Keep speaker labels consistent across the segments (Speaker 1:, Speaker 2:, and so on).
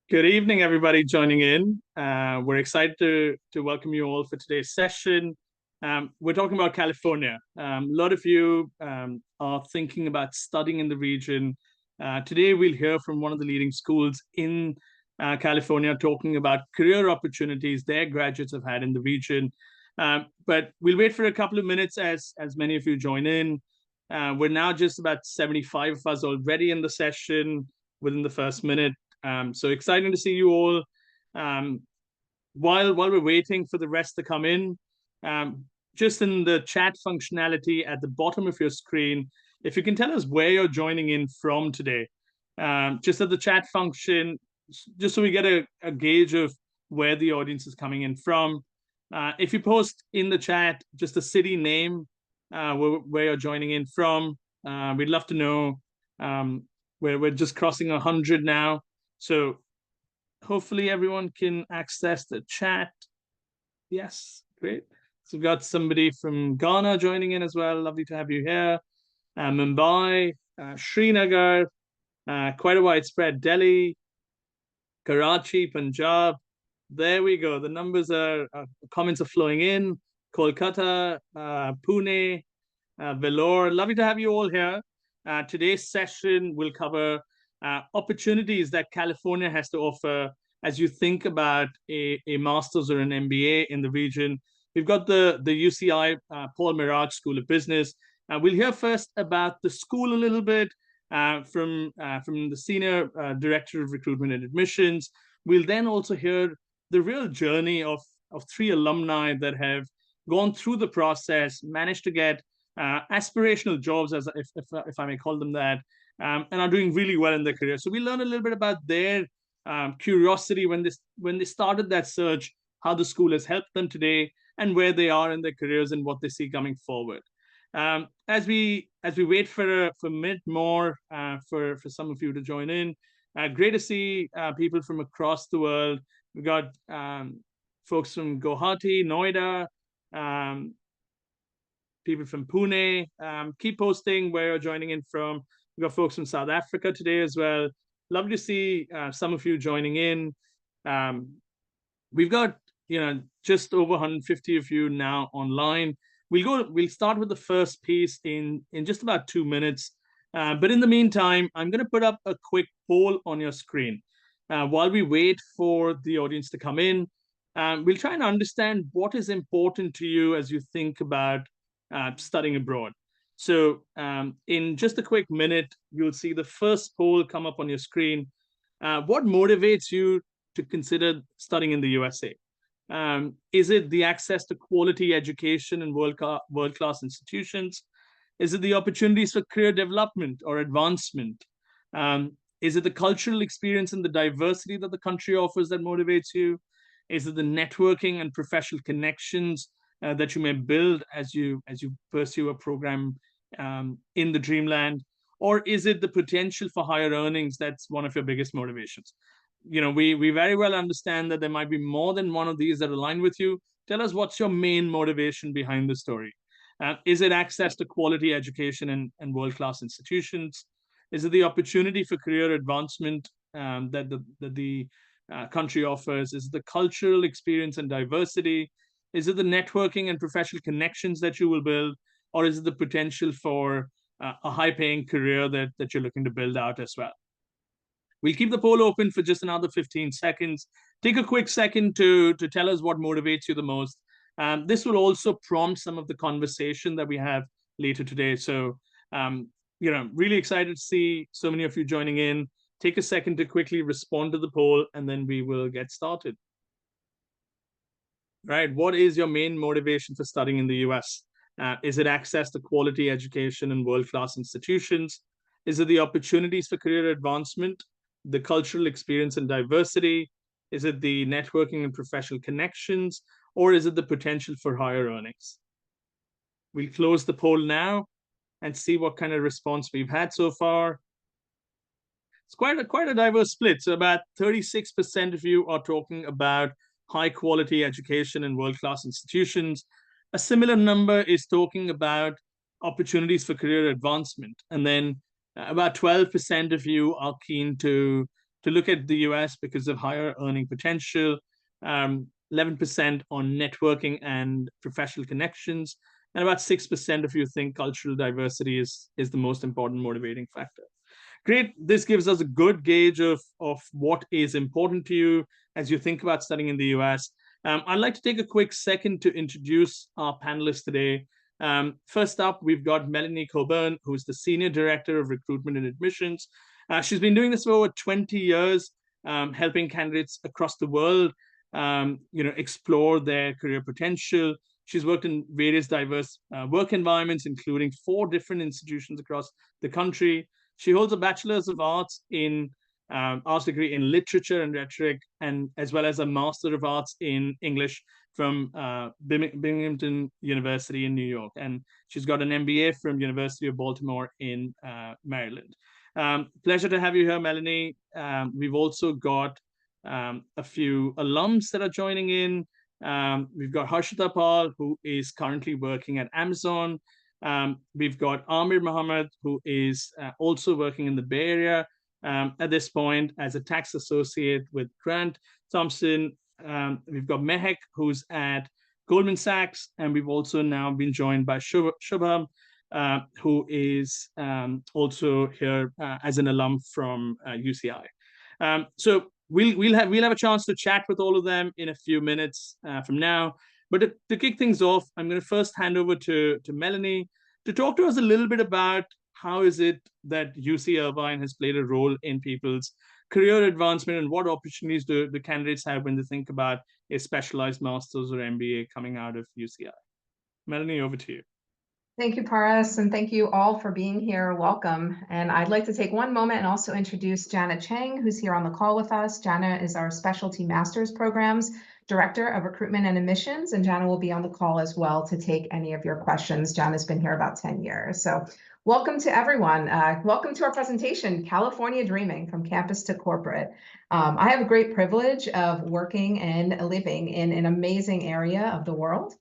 Speaker 1: Good evening, everybody joining in. We're excited to welcome you all for today's session. We're talking about California. A lot of you are thinking about studying in the region. Today, we'll hear from one of the leading schools in California talking about career opportunities their graduates have had in the region. But we'll wait for a couple of minutes as many of you join in. We're now just about 75 of us already in the session within the first minute. So exciting to see you all. Um, while we're waiting for the rest to come in, um, just in the chat functionality at the bottom of your screen, if you can tell us where you're joining in from today, just at the chat function, just so we get a gauge of where the audience is coming in from. If you post in the chat just a city name where you're joining in from, we'd love to know. We're just crossing 100 now. So hopefully everyone can access the chat. Yes, great. So we've got somebody from Ghana joining in as well. Lovely to have you here. Mumbai, Srinagar, quite a widespread. Delhi, Karachi, Punjab. There we go. The numbers comments are flowing in. Kolkata, Pune, Vellore. Lovely to have you all here. Today's session will cover opportunities that California has to offer as you think about a master's or an MBA in the region. We've got the UCI Paul Merage School of Business. We'll hear first about the school a little bit from the Senior Director of Recruitment and Admissions. We'll then also hear the real journey of three alumni that have gone through the process, managed to get aspirational jobs, as if I may call them that, and are doing really well in their career. So we learn a little bit about their curiosity when they started that search, how the school has helped them today, and where they are in their careers and what they see coming forward. As we wait for a minute more for some of you to join in, great to see people from across the world. We've got folks from Guwahati, Noida, people from Pune. Keep posting where you're joining in from. We've got folks from South Africa today as well. Love to see some of you joining in. We've got just over 150 of you now online. We'll start with the first piece in just about 2 minutes. But in the meantime, I'm going to put up a quick poll on your screen. While we wait for the audience to come in, we'll try and understand what is important to you as you think about studying abroad. So in just a quick minute, you'll see the first poll come up on your screen. What motivates you to consider studying in the USA? Is it the access to quality education and world-class institutions? Is it the opportunities for career development or advancement? Is it the cultural experience and the diversity that the country offers that motivates you? Is it the networking and professional connections that you may build as you pursue a program in the dreamland? Or is it the potential for higher earnings that's one of your biggest motivations? We very well understand that there might be more than one of these that align with you. Tell us what's your main motivation behind the story. Is it access to quality education and world-class institutions? Is it the opportunity for career advancement that the country offers? Is it the cultural experience and diversity? Is it the networking and professional connections that you will build? Or is it the potential for a high-paying career that you're looking to build out as well? We'll keep the poll open for just another 15 seconds. Take a quick second to tell us what motivates you the most. This will also prompt some of the conversation that we have later today. So, really excited to see so many of you joining in. Take a second to quickly respond to the poll, and then we will get started. Right, what is your main motivation for studying in the US? Is it access to quality education and world-class institutions? Is it the opportunities for career advancement, the cultural experience and diversity? Is it the networking and professional connections? Or is it the potential for higher earnings? We'll close the poll now and see what kind of response we've had so far. It's quite a diverse split. So about 36% of you are talking about high quality education and world-class institutions. A similar number is talking about opportunities for career advancement. And then about 12% of you are keen to to look at the US because of higher earning potential, 11% on networking and professional connections, and about 6% of you think cultural diversity is the most important motivating factor. Great. This gives us a good gauge of what is important to you as you think about studying in the US. I'd like to take a quick second to introduce our panelists today. First up, we've got Melanie Coburn, who's the Senior Director of Recruitment and Admissions. She's been doing this for over 20 years, helping candidates across the world explore their career potential. She's worked in various diverse work environments, including 4 different institutions across the country. She holds a Bachelor's of Arts in arts degree in literature and rhetoric, and as well as a Master of Arts in English from Binghamton University in New York. And she's got an MBA from University of Baltimore in Maryland. Pleasure to have you here, Melanie. We've also got a few alums that are joining in. We've got Harshita Pal, who is currently working at Amazon. We've got Amir Mohammed, who is also working in the Bay Area at this point as a tax associate with Grant Thompson. We've got Mehek, who's at Goldman Sachs, and we've also now been joined by Shubham, who is also here as an alum from UCI. So we'll have a chance to chat with all of them in a few minutes from now. But to kick things off, I'm going to first hand over to Melanie to talk to us a little bit about how is it that UC Irvine has played a role in people's career advancement, and what opportunities do the candidates have when they think about a specialized master's or MBA coming out of UCI. Melanie, over to you.
Speaker 2: Thank you, Paras, and thank you all for being here. Welcome. And I'd like to take one moment and also introduce Jana Chang, who's here on the call with us. Jana is our Specialty Masters Programs Director of Recruitment and Admissions, and Jana will be on the call as well to take any of your questions. Jana's been here about 10 years. So welcome to everyone. Welcome to our presentation, California Dreaming from Campus to Corporate. I have a great privilege of working and living in an amazing area of the world.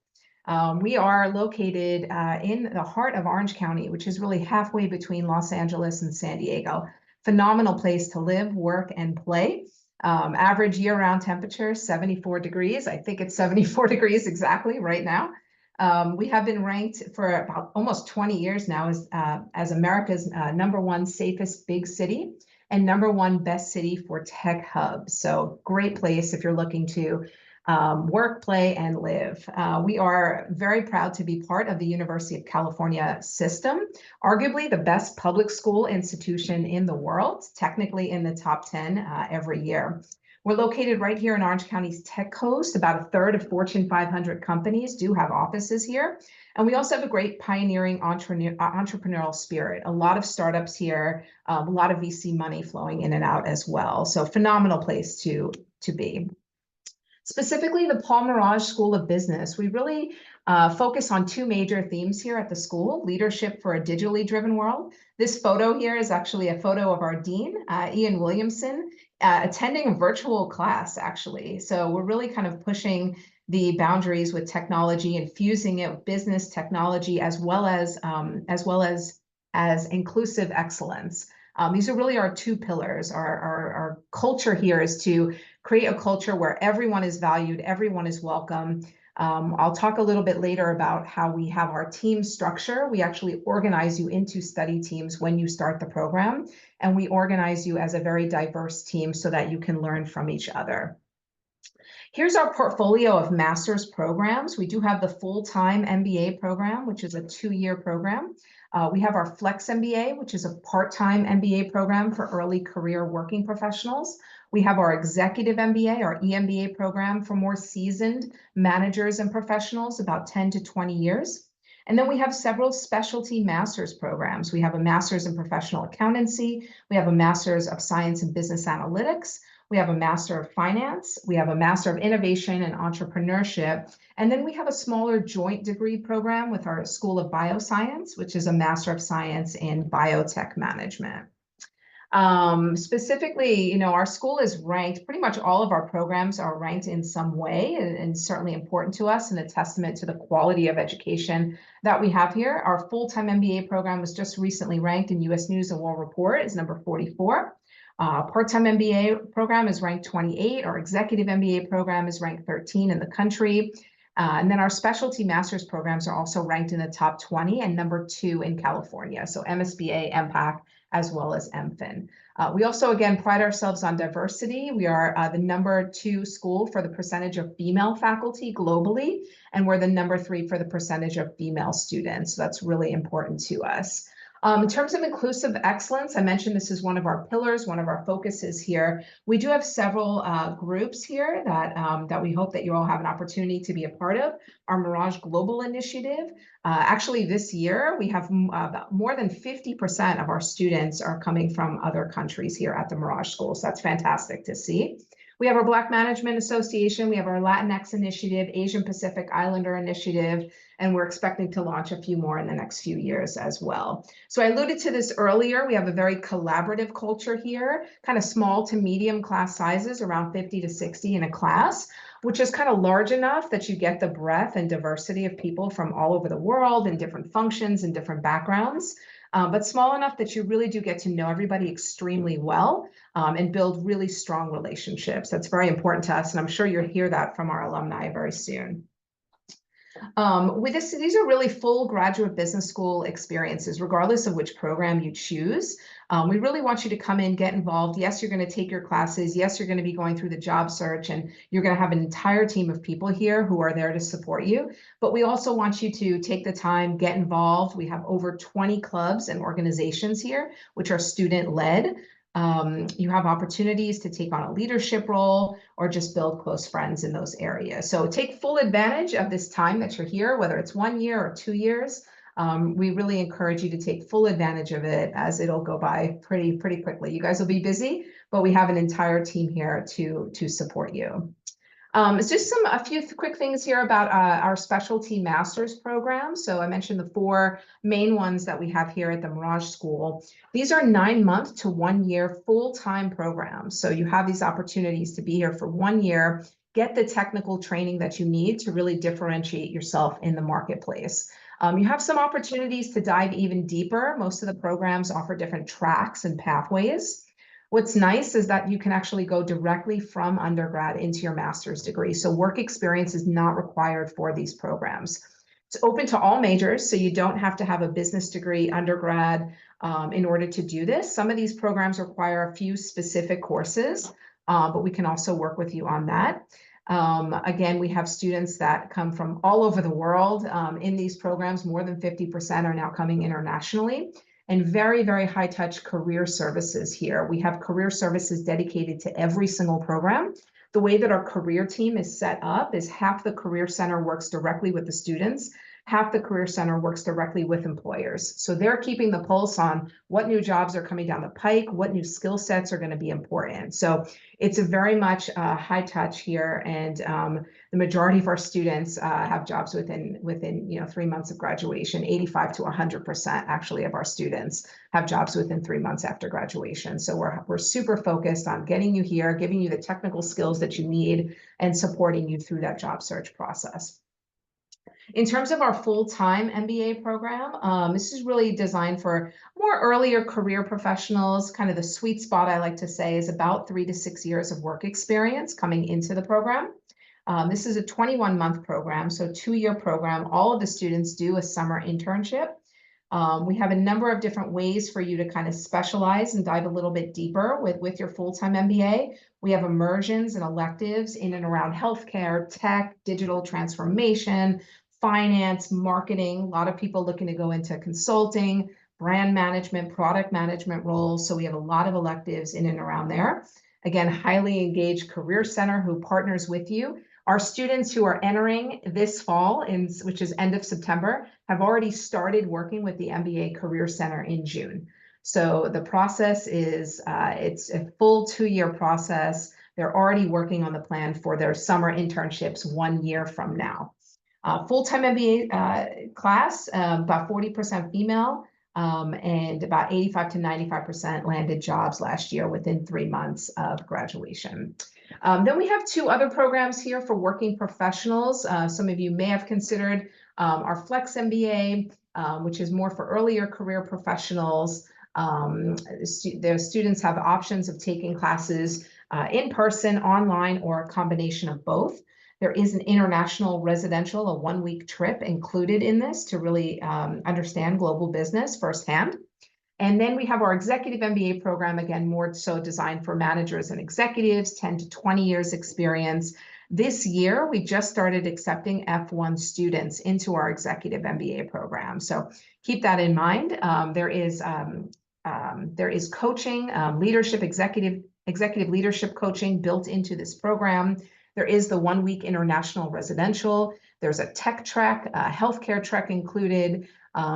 Speaker 2: We are located in the heart of Orange County, which is really halfway between Los Angeles and San Diego. Phenomenal place to live, work, and play. Average year-round temperature, 74 degrees. I think it's 74 degrees exactly right now. We have been ranked for about almost 20 years now as America's #1 safest big city and #1 best city for tech hubs. So great place if you're looking to work, play, and live. We are very proud to be part of the University of California system, arguably the best public school institution in the world, technically in the top 10 every year. We're located right here in Orange County's Tech Coast. About a third of Fortune 500 companies do have offices here. And we also have a great pioneering entrepreneurial spirit. A lot of startups here, a lot of VC money flowing in and out as well. So phenomenal place to be. Specifically, the Paul Merage School of Business, we really focus on 2 major themes here at the school: leadership for a digitally driven world. This photo here is actually a photo of our dean, Ian Williamson, attending a virtual class, actually. So we're really kind of pushing the boundaries with technology and fusing it with business technology as well as inclusive excellence. These are really our 2 pillars. Our culture here is to create a culture where everyone is valued, everyone is welcome. I'll talk a little bit later about how we have our team structure. We actually organize you into study teams when you start the program, and we organize you as a very diverse team so that you can learn from each other. Here's our portfolio of master's programs. We do have the full-time MBA program, which is a 2-year program. We have our Flex MBA, which is a part-time MBA program for early career working professionals. We have our Executive MBA, our EMBA program for more seasoned managers and professionals, about 10 to 20 years. And then we have several specialty master's programs. We have a Master's in Professional Accountancy. We have a Master's of Science and Business Analytics. We have a Master of Finance. We have a Master of Innovation and Entrepreneurship. And then we have a smaller joint degree program with our School of Bioscience, which is a Master of Science in Biotech Management. Specifically, our school is ranked, pretty much all of our programs are ranked in some way, and certainly important to us and a testament to the quality of education that we have here. Our full-time MBA program was just recently ranked in US News and World Report as number 44. Part-time MBA program is ranked 28. Our executive MBA program is ranked 13 in the country. And then our specialty master's programs are also ranked in the top 20 and number 2 in California. So MSBA, MPAC, as well as MFIN. We also, again, pride ourselves on diversity. We are the number 2 school for the percentage of female faculty globally, and we're the number 3 for the percentage of female students. So that's really important to us. In terms of inclusive excellence, I mentioned this is one of our pillars, one of our focuses here. We do have several groups here that we hope that you all have an opportunity to be a part of. Our Merage Global Initiative. Actually, this year, we have more than 50% of our students are coming from other countries here at the Merage School. So that's fantastic to see. We have our Black Management Association, we have our Latinx Initiative, Asian Pacific Islander Initiative, and we're expecting to launch a few more in the next few years as well. So I alluded to this earlier, we have a very collaborative culture here, kind of small to medium class sizes, around 50 to 60 in a class, which is kind of large enough that you get the breadth and diversity of people from all over the world in different functions and different backgrounds. But small enough that you really do get to know everybody extremely well and build really strong relationships. That's very important to us, and I'm sure you'll hear that from our alumni very soon. These are really full graduate business school experiences, regardless of which program you choose. We really want you to come in, get involved. Yes, you're going to take your classes. Yes, you're going to be going through the job search, and you're going to have an entire team of people here who are there to support you. But we also want you to take the time, get involved. We have over 20 clubs and organizations here, which are student-led. You have opportunities to take on a leadership role or just build close friends in those areas. So take full advantage of this time that you're here, whether it's 1 year or 2 years. We really encourage you to take full advantage of it, as it'll go by pretty quickly. You guys will be busy, but we have an entire team here to support you. It's just a few quick things here about our specialty master's program. So I mentioned the 4 main ones that we have here at the Merage School. These are 9-month to 1-year full-time programs. So you have these opportunities to be here for 1 year, get the technical training that you need to really differentiate yourself in the marketplace. You have some opportunities to dive even deeper. Most of the programs offer different tracks and pathways. What's nice is that you can actually go directly from undergrad into your master's degree. So work experience is not required for these programs. It's open to all majors, so you don't have to have a business degree undergrad in order to do this. Some of these programs require a few specific courses, but we can also work with you on that. Again, we have students that come from all over the world in these programs. More than 50% are now coming internationally. And very, very high touch career services here. We have career services dedicated to every single program. The way that our career team is set up is half the career center works directly with the students, half the career center works directly with employers. So they're keeping the pulse on what new jobs are coming down the pike, what new skill sets are going to be important. So it's a very much high touch here, and the majority of our students have jobs within 3 months of graduation. 85 to 100% actually of our students have jobs within 3 months after graduation. So we're super focused on getting you here, giving you the technical skills that you need, and supporting you through that job search process. In terms of our full-time MBA program, this is really designed for more earlier career professionals. Kind of the sweet spot, I like to say, is about 3 to 6 years of work experience coming into the program. This is a 21-month program, so 2-year program. All of the students do a summer internship. We have a number of different ways for you to kind of specialize and dive a little bit deeper with your full-time MBA. We have immersions and electives in and around healthcare, tech, digital transformation, finance, marketing. A lot of people looking to go into consulting, brand management, product management roles. So we have a lot of electives in and around there. Again, highly engaged career center who partners with you. Our students who are entering this fall, which is end of September, have already started working with the MBA Career Center in June. So the process is, it's a full 2-year process. They're already working on the plan for their summer internships 1 year from now. Full-time MBA class, about 40% female. and about 85 to 95% landed jobs last year within 3 months of graduation. Then we have 2 other programs here for working professionals. Some of you may have considered our Flex MBA, which is more for earlier career professionals. Their students have options of taking classes in person, online, or a combination of both. There is an international residential, a 1-week trip included in this to really understand global business firsthand. And then we have our executive MBA program, again, more so designed for managers and executives, 10 to 20 years experience. This year, we just started accepting F1 students into our executive MBA program. So keep that in mind. There is coaching, leadership, executive leadership coaching built into this program. There is the 1-week international residential. There's a tech track, a healthcare track included.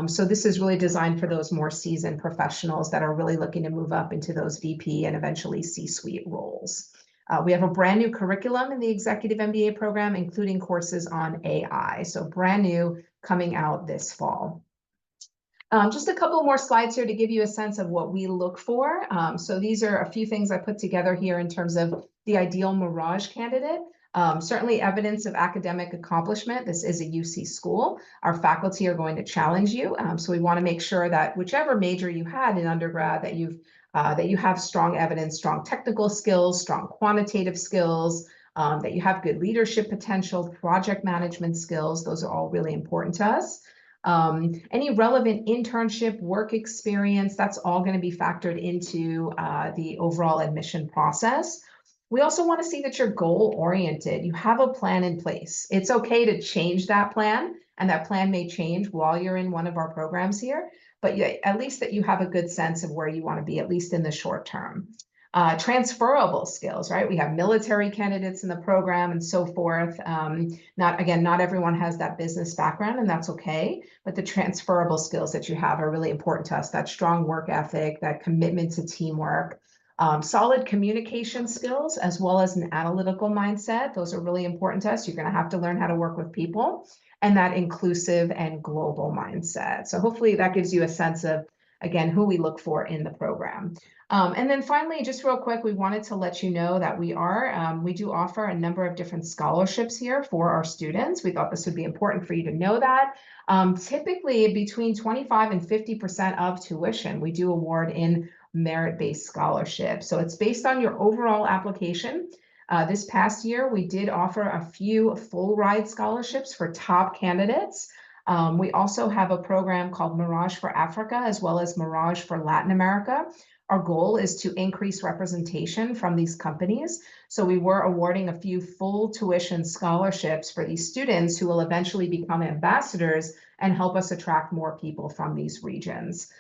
Speaker 2: So this is really designed for those more seasoned professionals that are really looking to move up into those VP and eventually C-suite roles. We have a brand new curriculum in the executive MBA program, including courses on AI. So brand new, coming out this fall. Just a couple more slides here to give you a sense of what we look for. So these are a few things I put together here in terms of the ideal Merage candidate. Certainly evidence of academic accomplishment. This is a UC school. Our faculty are going to challenge you. So we want to make sure that whichever major you had in undergrad, that you have strong evidence, strong technical skills, strong quantitative skills, that you have good leadership potential, project management skills. Those are all really important to us. Any relevant internship work experience, that's all going to be factored into the overall admission process. We also want to see that you're goal-oriented. You have a plan in place. It's okay to change that plan, and that plan may change while you're in one of our programs here, but at least that you have a good sense of where you want to be, at least in the short term. Transferable skills, right? We have military candidates in the program and so forth. Not everyone has that business background, and that's okay, but the transferable skills that you have are really important to us. That strong work ethic, that commitment to teamwork, solid communication skills, as well as an analytical mindset. Those are really important to us. You're going to have to learn how to work with people, and that inclusive and global mindset. So hopefully that gives you a sense of, again, who we look for in the program. And then finally, just real quick, we wanted to let you know that we do offer a number of different scholarships here for our students. We thought this would be important for you to know that. Typically between 25 and 50% of tuition, we do award in merit-based scholarships. So it's based on your overall application. This past year, we did offer a few full ride scholarships for top candidates. We also have a program called Merage for Africa, as well as Merage for Latin America. Our goal is to increase representation from these companies. So we were awarding a few full tuition scholarships for these students who will eventually become ambassadors and help us attract more people from these regions.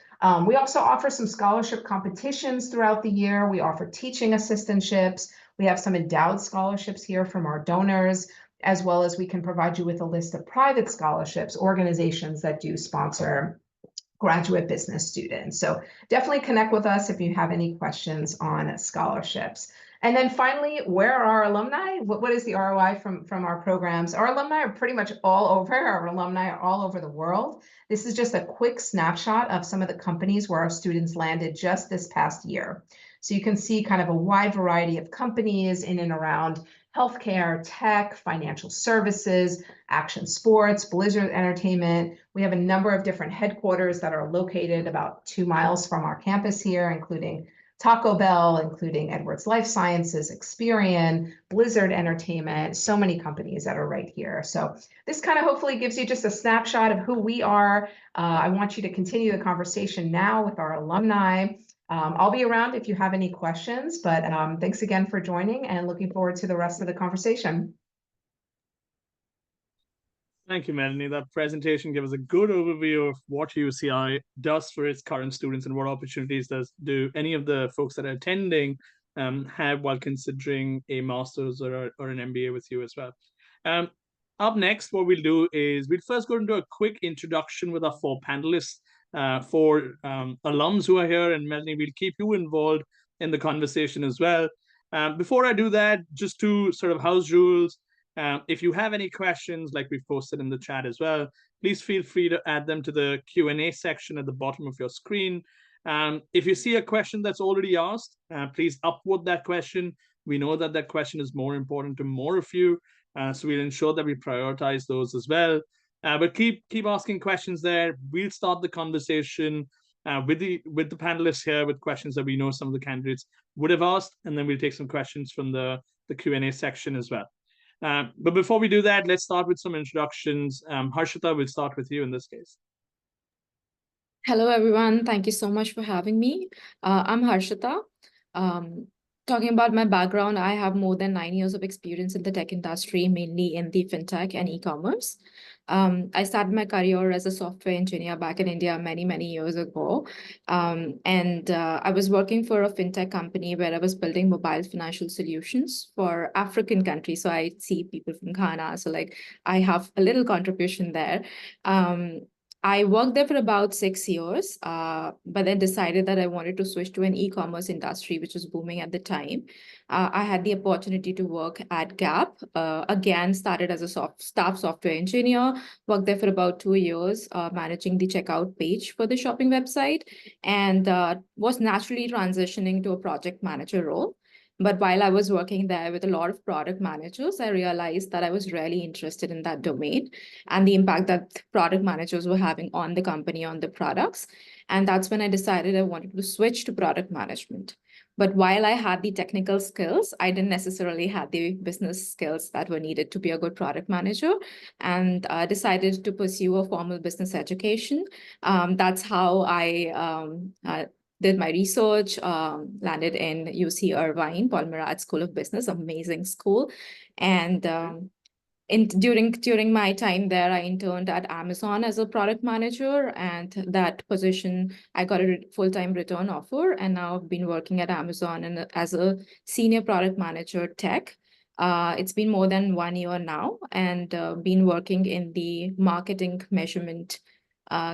Speaker 2: We also offer some scholarship competitions throughout the year. We offer teaching assistantships. We have some endowed scholarships here from our donors, as well as we can provide you with a list of private scholarships, organizations that do sponsor graduate business students. So definitely connect with us if you have any questions on scholarships. And then finally, where are our alumni? What is the ROI from our programs? Our alumni are pretty much all over. Our alumni are all over the world. This is just a quick snapshot of some of the companies where our students landed just this past year. So you can see kind of a wide variety of companies in and around healthcare, tech, financial services, action sports, Blizzard Entertainment. We have a number of different headquarters that are located about 2 miles from our campus here, including Taco Bell, including Edwards Life Sciences, Experian, Blizzard Entertainment, so many companies that are right here. So this kind of hopefully gives you just a snapshot of who we are. I want you to continue the conversation now with our alumni. I'll be around if you have any questions, but thanks again for joining and looking forward to the rest of the conversation.
Speaker 1: Thank you, Melanie. That presentation gave us a good overview of what UCI does for its current students and what opportunities do any of the folks that are attending have while considering a master's or an MBA with you as well. Up next, what we'll do is we'll first go into a quick introduction with our 4 panelists. For alums who are here, and Melanie, we'll keep you involved in the conversation as well. Before I do that, just 2 sort of house rules. If you have any questions, like we've posted in the chat as well, please feel free to add them to the Q&A section at the bottom of your screen. If you see a question that's already asked, please upvote that question. We know that that question is more important to more of you, so we'll ensure that we prioritize those as well. But keep asking questions there. We'll start the conversation with the panelists here with questions that we know some of the candidates would have asked, and then we'll take some questions from the Q&A section as well. But before we do that, let's start with some introductions. Harshita, we'll start with you in this case.
Speaker 3: Hello, everyone. Thank you so much for having me. I'm Harshita. Talking about my background, I have more than 9 years of experience in the tech industry, mainly in the fintech and e-commerce. I started my career as a software engineer back in India many years ago. I was working for a fintech company where I was building mobile financial solutions for African countries. So I see people from Ghana. So like I have a little contribution there. I worked there for about 6 years, but then decided that I wanted to switch to an e-commerce industry, which was booming at the time. I had the opportunity to work at Gap. Again, started as a staff software engineer, worked there for about 2 years, managing the checkout page for the shopping website, and was naturally transitioning to a project manager role. But while I was working there with a lot of product managers, I realized that I was really interested in that domain and the impact that product managers were having on the company, on the products. And that's when I decided I wanted to switch to product management. But while I had the technical skills, I didn't necessarily have the business skills that were needed to be a good product manager, and decided to pursue a formal business education. That's how I did my research, landed in UC Irvine, Merage School of Business, amazing school. And during my time there, I interned at Amazon as a product manager, and that position, I got a full-time return offer, and now I've been working at Amazon and as a senior product manager tech. It's been more than 1 year now, and been working in the marketing measurement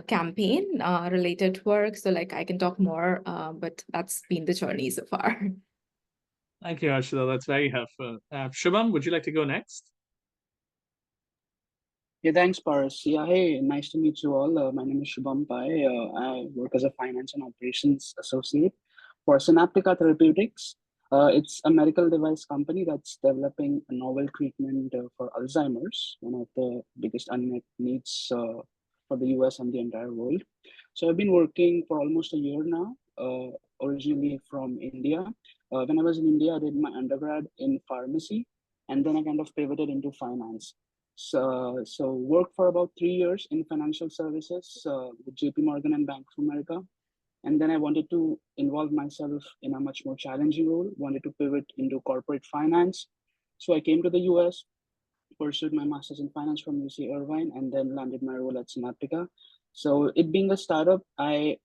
Speaker 3: campaign related work. So like I can talk more, but that's been the journey so far.
Speaker 1: Thank you, Harshita. That's very helpful. Shubham, would you like to go next?
Speaker 4: Yeah, thanks, Paras. Yeah, hey, nice to meet you all. My name is Shubham Pai. I work as a finance and operations associate for Synaptica Therapeutics. It's a medical device company that's developing a novel treatment for Alzheimer's, one of the biggest unmet needs for the US and the entire world. So I've been working for almost a year now, originally from India. When I was in India, I did my undergrad in pharmacy, and then I kind of pivoted into finance. So worked for about 3 years in financial services with JP Morgan and Bank of America. And then I wanted to involve myself in a much more challenging role, wanted to pivot into corporate finance. So I came to the US, pursued my master's in finance from UC Irvine, and then landed my role at Synaptica. So it being a startup, I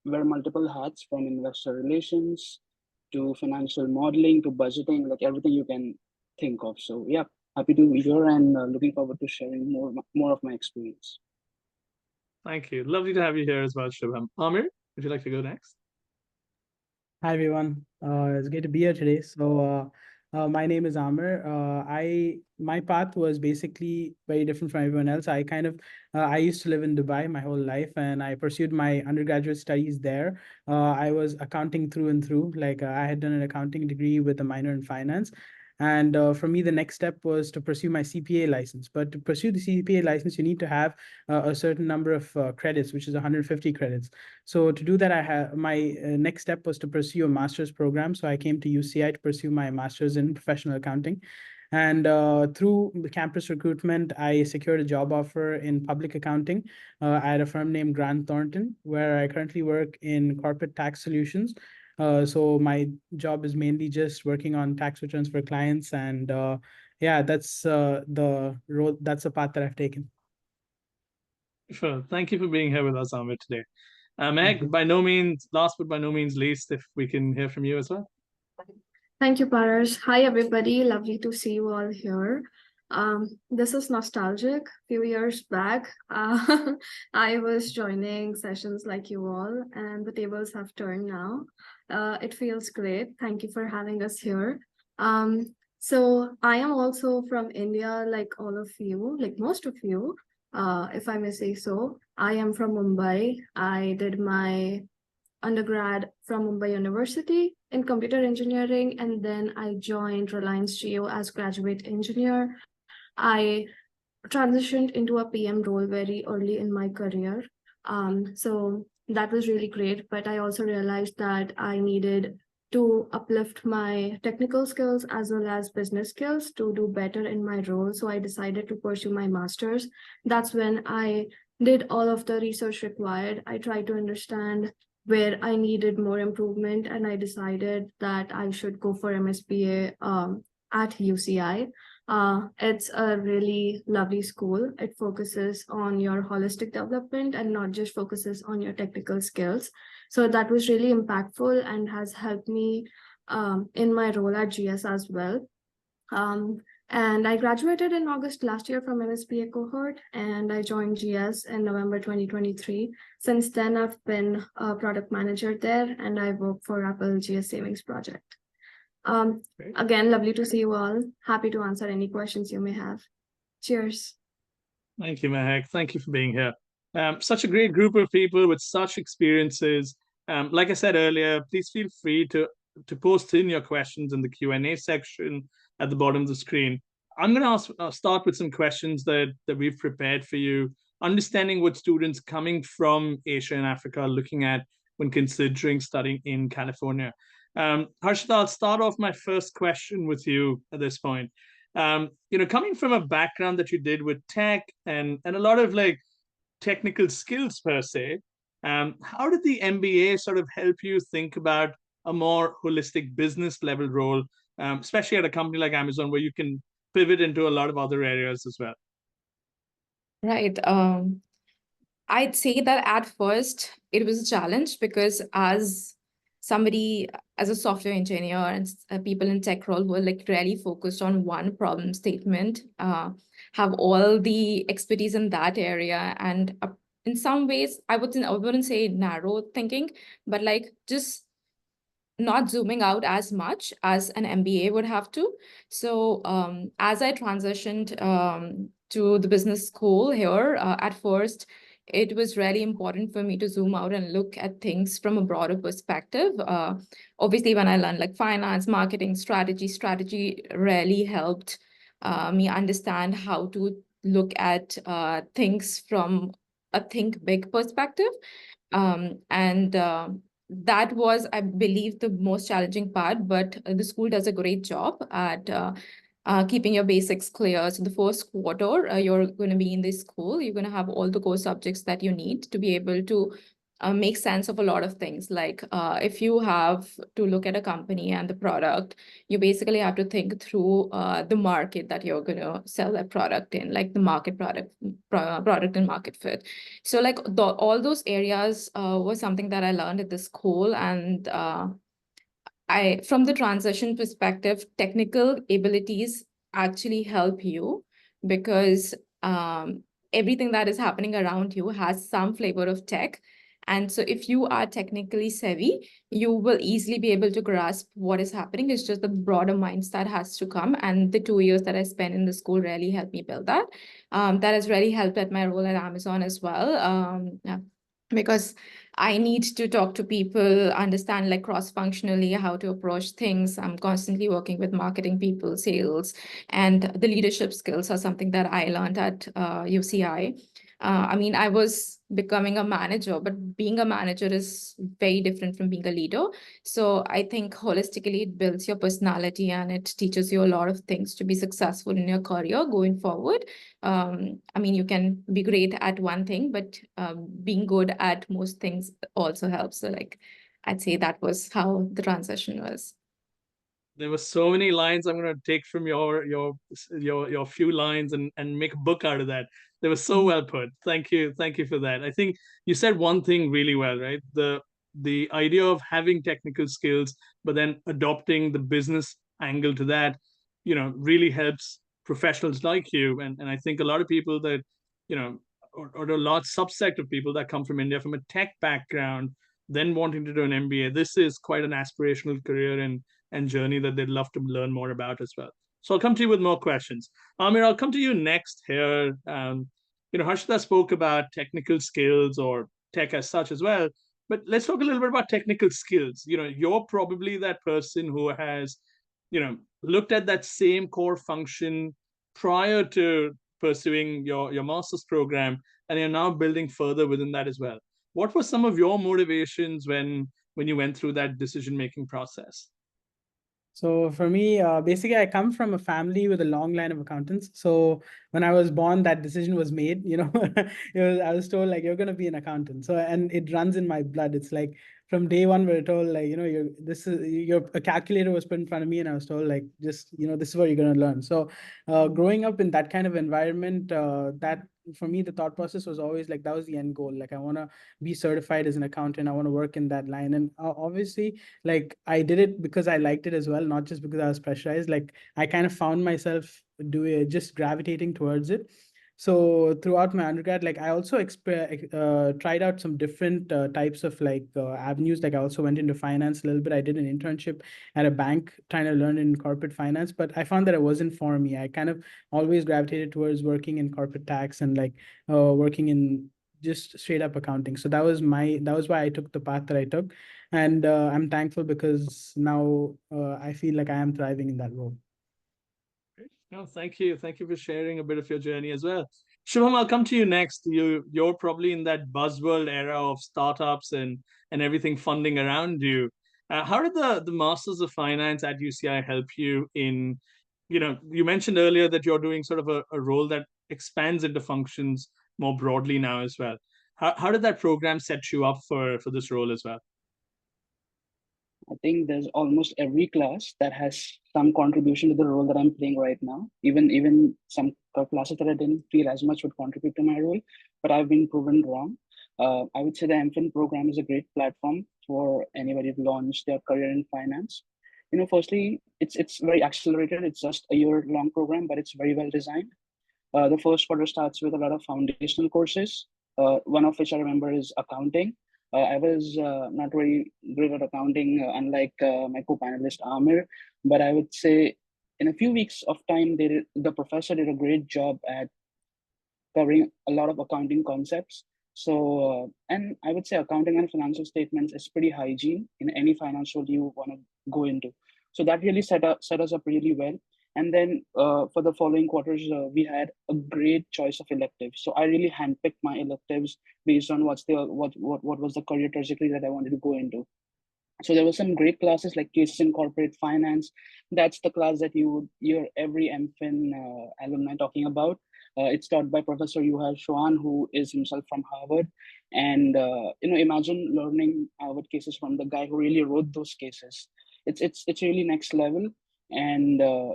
Speaker 4: wear multiple hats, from investor relations to financial modeling to budgeting, like everything you can think of. So yeah, happy to be here and looking forward to sharing more of my experience.
Speaker 1: Thank you. Lovely to have you here as well, Shubham. Amir, would you like to go next?
Speaker 5: Hi, everyone. It's great to be here today. So my name is Amir. My path was basically very different from everyone else. I used to live in Dubai my whole life, and I pursued my undergraduate studies there. I was accounting through and through. Like I had done an accounting degree with a minor in finance. And for me, the next step was to pursue my CPA license. But to pursue the CPA license, you need to have a certain number of credits, which is 150 credits. So to do that, my next step was to pursue a master's program. So I came to UCI to pursue my master's in professional accounting. And through the campus recruitment, I secured a job offer in public accounting at a firm named Grant Thornton, where I currently work in corporate tax solutions. So my job is mainly just working on tax returns for clients, and yeah, that's the road. That's the path that I've taken.
Speaker 1: Sure. Thank you for being here with us, Amir, today. Meg, by no means last, but by no means least, if we can hear from you as well.
Speaker 6: Thank you, Paras. Hi, everybody. Lovely to see you all here. This is nostalgic. A few years back, I was joining sessions like you all, and the tables have turned now. It feels great. Thank you for having us here. So I am also from India, like all of you, like most of you. if I may say so. I am from Mumbai. I did my undergrad from Mumbai University in computer engineering, and then I joined Reliance Jio as graduate engineer. I transitioned into a PM role very early in my career. So that was really great, but I also realized that I needed to uplift my technical skills as well as business skills to do better in my role. So I decided to pursue my master's. That's when I did all of the research required. I tried to understand where I needed more improvement, and I decided that I should go for MSBA at UCI. It's a really lovely school. It focuses on your holistic development and not just focuses on your technical skills. So that was really impactful and has helped me in my role at GS as well. And I graduated in August last year from MSBA cohort, and I joined GS in November 2023. Since then, I've been a product manager there, and I work for Apple GS Savings Project. Again, lovely to see you all. Happy to answer any questions you may have. Cheers.
Speaker 1: Thank you, Mehak. Thank you for being here. Such a great group of people with such experiences. Like I said earlier, please feel free to post in your questions in the Q&A section at the bottom of the screen. I'm going to start with some questions that we've prepared for you, understanding what students coming from Asia and Africa are looking at when considering studying in California. Harshita, I'll start off my first question with you at this point. Coming from a background that you did with tech and a lot of like technical skills per se, how did the MBA sort of help you think about a more holistic business level role, especially at a company like Amazon, where you can pivot into a lot of other areas as well?
Speaker 3: Right. I'd say that at first it was a challenge because as a software engineer and people in tech role who are like really focused on one problem statement, have all the expertise in that area, and in some ways I wouldn't say narrow thinking, but like just not zooming out as much as an MBA would have to. So as I transitioned to the business school here, at first, it was really important for me to zoom out and look at things from a broader perspective. Obviously, when I learned like finance, marketing, strategy really helped me understand how to look at things from a think big perspective. That was, I believe, the most challenging part, but the school does a great job at keeping your basics clear. So the first quarter, you're going to be in this school. You're going to have all the core subjects that you need to be able to make sense of a lot of things. Like if you have to look at a company and the product, you basically have to think through the market that you're going to sell that product in, like the market product and market fit. So like all those areas was something that I learned at the school. And from the transition perspective, technical abilities actually help you because everything that is happening around you has some flavor of tech. And so if you are technically savvy, you will easily be able to grasp what is happening. It's just the broader mindset has to come. And the 2 years that I spent in the school really helped me build that. That has really helped at my role at Amazon as well. Because I need to talk to people, understand like cross-functionally how to approach things. I'm constantly working with marketing people, sales, and the leadership skills are something that I learned at UCI. I mean, I was becoming a manager, but being a manager is very different from being a leader. So I think holistically, it builds your personality and it teaches you a lot of things to be successful in your career going forward. I mean, you can be great at one thing, but being good at most things also helps. So like, I'd say that was how the transition was.
Speaker 1: There were so many lines I'm going to take from your few lines and make a book out of that. They were so well put. Thank you for that. I think you said one thing really well, right? The idea of having technical skills, but then adopting the business angle to that, really helps professionals like you. And I think a lot of people that, or a large subset of people that come from India from a tech background, then wanting to do an MBA, this is quite an aspirational career and journey that they'd love to learn more about as well. So I'll come to you with more questions. Amir, I'll come to you next here. Harshita spoke about technical skills or tech as such as well, but let's talk a little bit about technical skills. You're probably that person who has, looked at that same core function prior to pursuing your master's program, and you're now building further within that as well. What were some of your motivations when you went through that decision-making process?
Speaker 5: So for me, basically, I come from a family with a long line of accountants. So when I was born, that decision was made. I was told like you're going to be an accountant. So and it runs in my blood. It's like from day one, we were told like a calculator was put in front of me, and I was told like this is what you're going to learn. So growing up in that kind of environment, that for me the thought process was always like that was the end goal. Like I want to be certified as an accountant. I want to work in that line, and obviously like I did it because I liked it as well, not just because I was pressurized. Like I kind of found myself just gravitating towards it. So throughout my undergrad, like I also tried out some different types of avenues. Like I also went into finance a little bit. I did an internship at a bank trying to learn in corporate finance, but I found that it wasn't for me. I kind of always gravitated towards working in corporate tax and working in just straight up accounting. So that was why I took the path that I took. And I'm thankful because now I feel like I am thriving in that role.
Speaker 1: No, thank you. Thank you for sharing a bit of your journey as well. Shubham, I'll come to you next. You're probably in that buzzworld era of startups and everything funding around you. How did the Masters of Finance at UCI help you in, you mentioned earlier that you're doing sort of a role that expands into functions more broadly now as well. How did that program set you up for this role as well?
Speaker 4: I think there's almost every class that has some contribution to the role that I'm playing right now. Even some classes that I didn't feel as much would contribute to my role, but I've been proven wrong. I would say the MFin program is a great platform for anybody to launch their career in finance. Firstly, it's very accelerated. It's just a year-long program, but it's very well designed. The first quarter starts with a lot of foundational courses. One of which I remember is accounting. I was not very great at accounting, unlike my co-panelist Amir, but I would say in a few weeks of time, the professor did a great job at covering a lot of accounting concepts. So, and I would say accounting and financial statements is pretty hygiene in any financial you want to go into. So that really set us up really well. And then for the following quarters, we had a great choice of electives. So I really handpicked my electives based on what was the career trajectory that I wanted to go into. So there were some great classes like cases in corporate finance. That's the class that you would hear every MFin alumni talking about. It's taught by Professor Yuhar Chouhan, who is himself from Harvard. And imagine learning Harvard cases from the guy who really wrote those cases. It's really next level, and a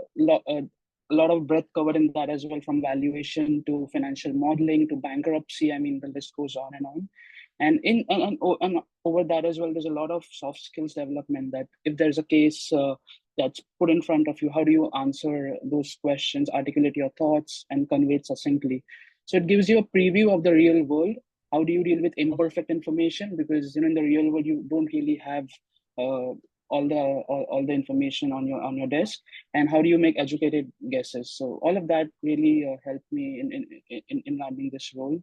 Speaker 4: lot of breadth covered in that as well, from valuation to financial modeling to bankruptcy. I mean, the list goes on and on. And over that as well, there's a lot of soft skills development, that if there's a case that's put in front of you, how do you answer those questions, articulate your thoughts, and convey it succinctly? So it gives you a preview of the real world. How do you deal with imperfect information? Because in the real world, you don't really have all the information on your desk. And how do you make educated guesses? So all of that really helped me in landing this role.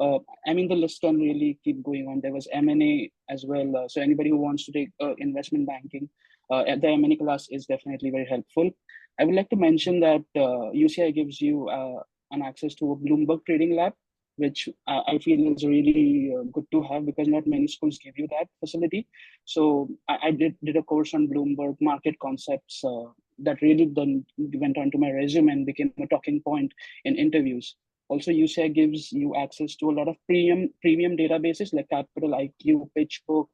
Speaker 4: I mean, the list can really keep going on. There was M&A as well. So anybody who wants to take investment banking, the M&A class is definitely very helpful. I would like to mention that UCI gives you an access to a Bloomberg trading lab, which I feel is really good to have, because not many schools give you that facility. So I did a course on Bloomberg market concepts that really then went onto my resume and became a talking point in interviews. Also, UCI gives you access to a lot of premium databases like Capital IQ, PitchBook,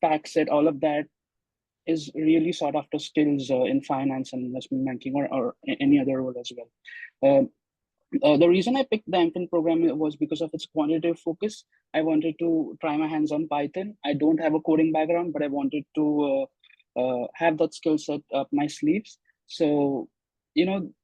Speaker 4: FactSet. All of that is really sought after skills in finance and investment banking, or any other role as well. The reason I picked the MFin program was because of its quantitative focus. I wanted to try my hands on Python. I don't have a coding background, but I wanted to have that skill set up my sleeves. So,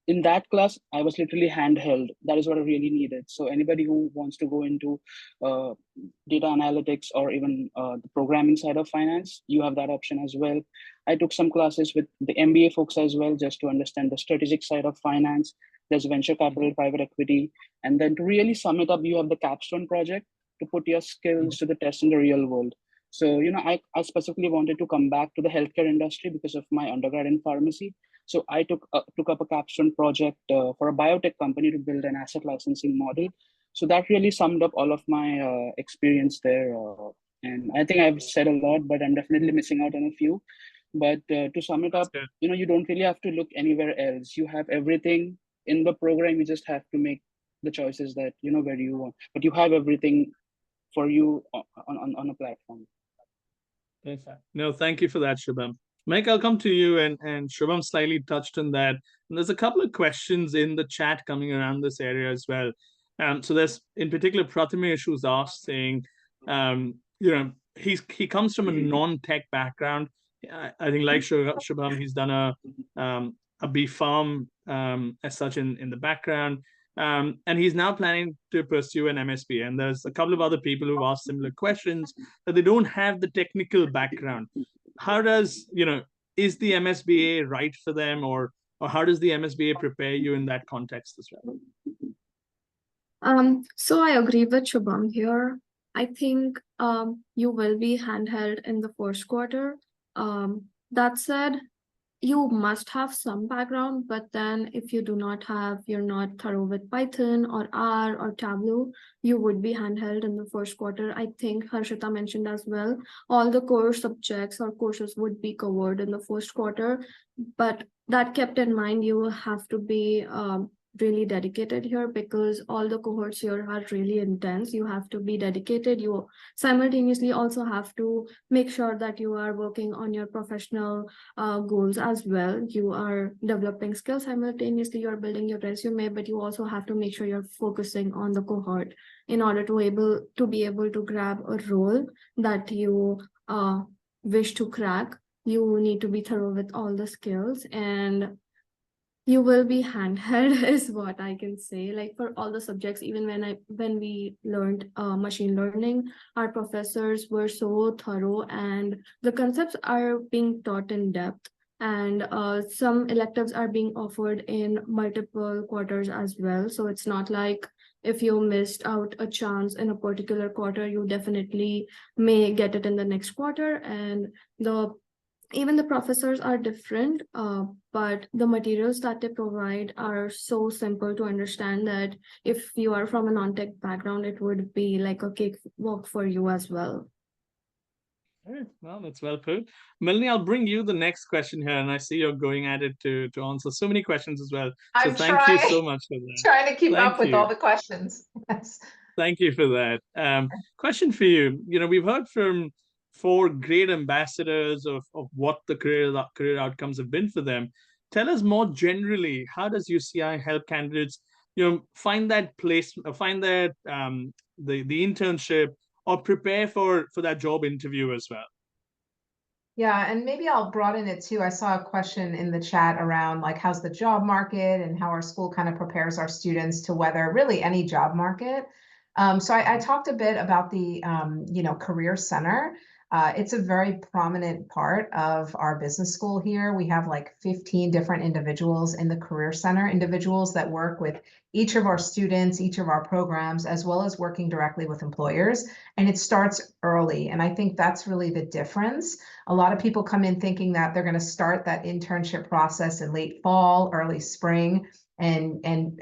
Speaker 4: in that class, I was literally handheld. That is what I really needed. So anybody who wants to go into data analytics or even the programming side of finance, you have that option as well. I took some classes with the MBA folks as well, just to understand the strategic side of finance. there's venture capital, private equity. And then to really sum it up, you have the capstone project to put your skills to the test in the real world. So, I specifically wanted to come back to the healthcare industry because of my undergrad in pharmacy. So I took up a capstone project for a biotech company to build an asset licensing model. So that really summed up all of my experience there. And I think I've said a lot, but I'm definitely missing out on a few. But to sum it up, you don't really have to look anywhere else. You have everything in the program. You just have to make the choices that, where you want. But you have everything for you on a platform.
Speaker 1: No, thank you for that, Shubham. Mike, I'll come to you, and Shubham slightly touched on that. And there's a couple of questions in the chat coming around this area as well. So there's, in particular, Pratimesh who's asked, saying, he comes from a non-tech background. I think, like Shubham, he's done a B Pharm as such in the background. And he's now planning to pursue an MSBA. And there's a couple of other people who've asked similar questions, that they don't have the technical background. How does, is the MSBA right for them, or how does the MSBA prepare you in that context as well?
Speaker 6: So I agree with Shubham here. I think you will be handheld in the first quarter. That said, you must have some background, but then if you're not thorough with Python or R or Tableau, you would be handheld in the first quarter. I think Harshita mentioned as well, all the core subjects or courses would be covered in the first quarter, but that kept in mind, you have to be really dedicated here, because all the cohorts here are really intense. You have to be dedicated. You simultaneously also have to make sure that you are working on your professional goals as well. You are developing skills simultaneously, you're building your resume, but you also have to make sure you're focusing on the cohort in order to be able to grab a role that you wish to crack. You need to be thorough with all the skills, and you will be handheld is what I can say. Like for all the subjects, even when we learned machine learning, our professors were so thorough, and the concepts are being taught in depth, and some electives are being offered in multiple quarters as well. So it's not like if you missed out a chance in a particular quarter, you definitely may get it in the next quarter. And even the professors are different, but the materials that they provide are so simple to understand that if you are from a non-tech background, it would be like a cakewalk for you as well.
Speaker 1: Okay, well, that's well put. Melanie, I'll bring you the next question here, and I see you're going at it to answer so many questions as well. So thank you so much for that.
Speaker 2: Trying to keep up with all the questions. Yes.
Speaker 1: Thank you for that. Question for you. We've heard from 4 great ambassadors of what the career outcomes have been for them. Tell us more generally, how does UCI help candidates, find that place, find that the internship, or prepare for that job interview as well?
Speaker 2: Yeah, and maybe I'll broaden it too. I saw a question in the chat around like, how's the job market and how our school kind of prepares our students to weather really any job market. So I talked a bit about the, Career Center. It's a very prominent part of our business school here. We have like 15 different individuals in the Career Center, individuals that work with each of our students, each of our programs, as well as working directly with employers. And it starts early. And I think that's really the difference. A lot of people come in thinking that they're going to start that internship process in late fall, early spring, and